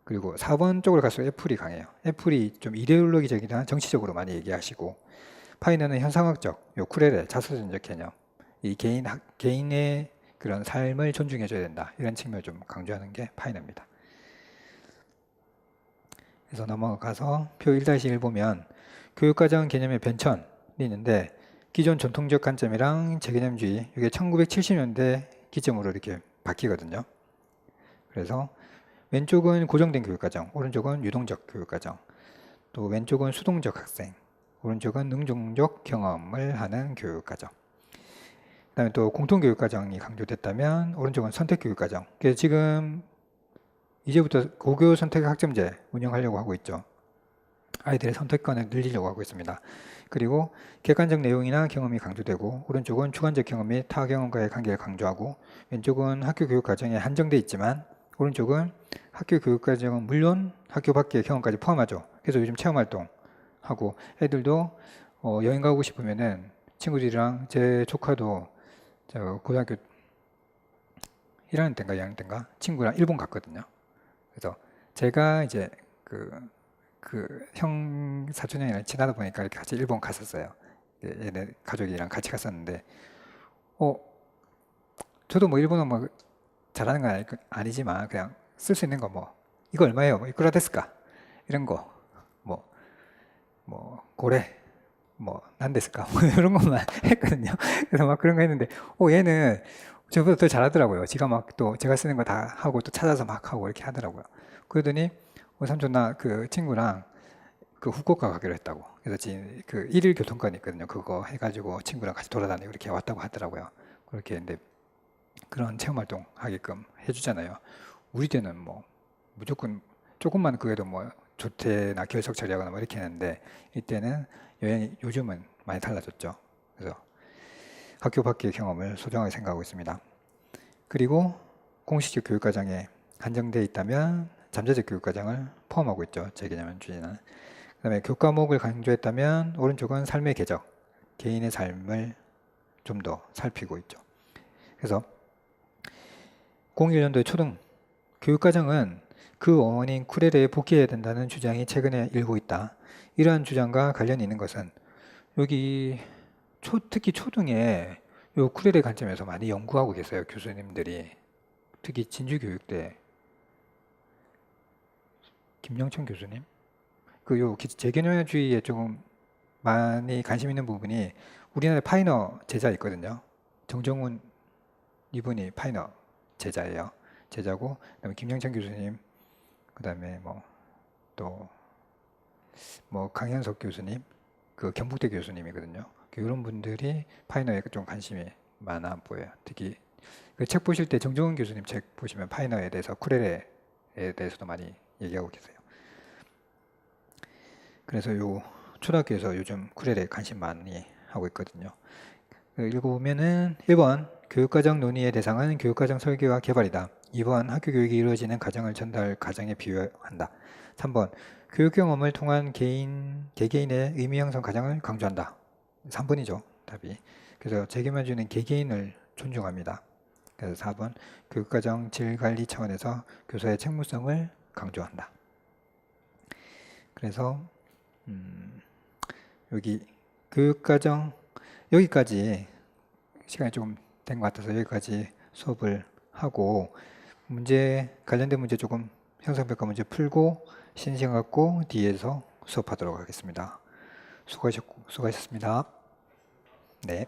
그리고 4번 쪽으로 갈수록 애플이 강해요. 애플이 좀 이데올로기적이나 정치적으로 많이 얘기하시고 파이너는 현상학적, 요 쿠레레, 자서전적 개념, 이 개인의 그런 삶을 존중해줘야 된다. 이런 측면을 좀 강조하는 게 파이너입니다. 그래서 넘어가서 표 1-1 보면 교육과정 개념의 변천이 있는데 기존 전통적 관점이랑 재개념주의 이게 1970년대 기점으로 이렇게 바뀌거든요. 그래서 왼쪽은 고정된 교육과정, 오른쪽은 유동적 교육과정, 또 왼쪽은 수동적 학생, 오른쪽은 능동적 경험을 하는 교육과정. 그 다음에 또 공통교육과정이 강조됐다면 오른쪽은 선택교육과정. 그래서 지금 이제부터 고교 선택학점제 운영하려고 하고 있죠. 아이들의 선택권을 늘리려고 하고 있습니다. 그리고 객관적 내용이나 경험이 강조되고 오른쪽은 주관적 경험 및 타 경험과의 관계를 강조하고 왼쪽은 학교 교육과정에 한정돼 있지만 오른쪽은 학교 교육과정은 물론 학교 밖의 경험까지 포함하죠. 그래서 요즘 체험활동 하고 애들도 여행 가고 싶으면은 친구들이랑 제 조카도 저 고등학교 1학년 때인가 2학년 때인가 친구랑 일본 갔거든요. 그래서 제가 이제 그 형 사촌 형이랑 지나다 보니까 이렇게 같이 일본 갔었어요. 얘네 가족이랑 같이 갔었는데 저도 뭐 일본어 뭐 잘하는 건 아니지만 그냥 쓸 수 있는 거 뭐 이거 얼마예요? 뭐 이쿠라 데스까? 이런 거 뭐 고래 뭐 난데스까? 뭐 이런 것만 했거든요. 그래서 막 그런 거 했는데 얘는 저보다 더 잘하더라고요. 지가 막 또 제가 쓰는 거 다 하고 또 찾아서 막 하고 이렇게 하더라고요. 그러더니 삼촌 나 그 친구랑 그 후쿠오카 가기로 했다고. 그래서 지금 그 일일 교통권이 있거든요. 그거 해가지고 친구랑 같이 돌아다니고 이렇게 왔다고 하더라고요. 그렇게 근데 그런 체험 활동 하게끔 해주잖아요. 우리 때는 뭐 무조건 조금만 그래도 뭐 조퇴나 결석 처리하거나 뭐 이렇게 했는데 이때는 여행이 요즘은 많이 달라졌죠. 그래서 학교 밖의 경험을 소중하게 생각하고 있습니다. 그리고 공식적 교육과정에 한정되어 있다면 잠재적 교육과정을 포함하고 있죠. 제 개념주의는. 그 다음에 교과목을 강조했다면 오른쪽은 삶의 궤적, 개인의 삶을 좀 더 살피고 있죠. 그래서 01년도의 초등 교육과정은 그 원인 쿠레레에 복귀해야 된다는 주장이 최근에 일고 있다. 이러한 주장과 관련이 있는 것은 여기 특히 초등에 요 쿠레레 관점에서 많이 연구하고 계세요. 교수님들이. 특히 진주교육대 김영천 교수님. 요 재개념주의에 조금 많이 관심 있는 부분이 우리나라에 파이너 제자 있거든요. 정정훈 이분이 파이너 제자예요. 제자고 그다음에 김영천 교수님, 그다음에 또 강현석 교수님, 그 경북대 교수님이거든요. 이런 분들이 파이너에 좀 관심이 많아 보여요. 특히 그 책 보실 때 정정훈 교수님 책 보시면 파이너에 대해서 쿠레레에 대해서도 많이 얘기하고 계세요. 그래서 초등학교에서 요즘 쿠레레에 관심 많이 하고 있거든요. 읽어보면은 1번 교육과정 논의의 대상은 교육과정 설계와 개발이다. 2번 학교 교육이 이루어지는 과정을 전달 과정에 비유한다. 3번 교육 경험을 통한 개개인의 의미 형성 과정을 강조한다. 3번이죠, 답이. 그래서 재개념주의는 개개인을 존중합니다. 그래서 4번 교육과정 질관리 차원에서 교사의 책무성을 강조한다. 그래서 여기 교육과정 여기까지 시간이 좀 된 것 같아서 여기까지 수업을 하고 관련된 문제 조금 형성평가 문제 풀고 쉬는 시간 갖고 뒤에서 수업하도록 하겠습니다. 수고하셨습니다. 네.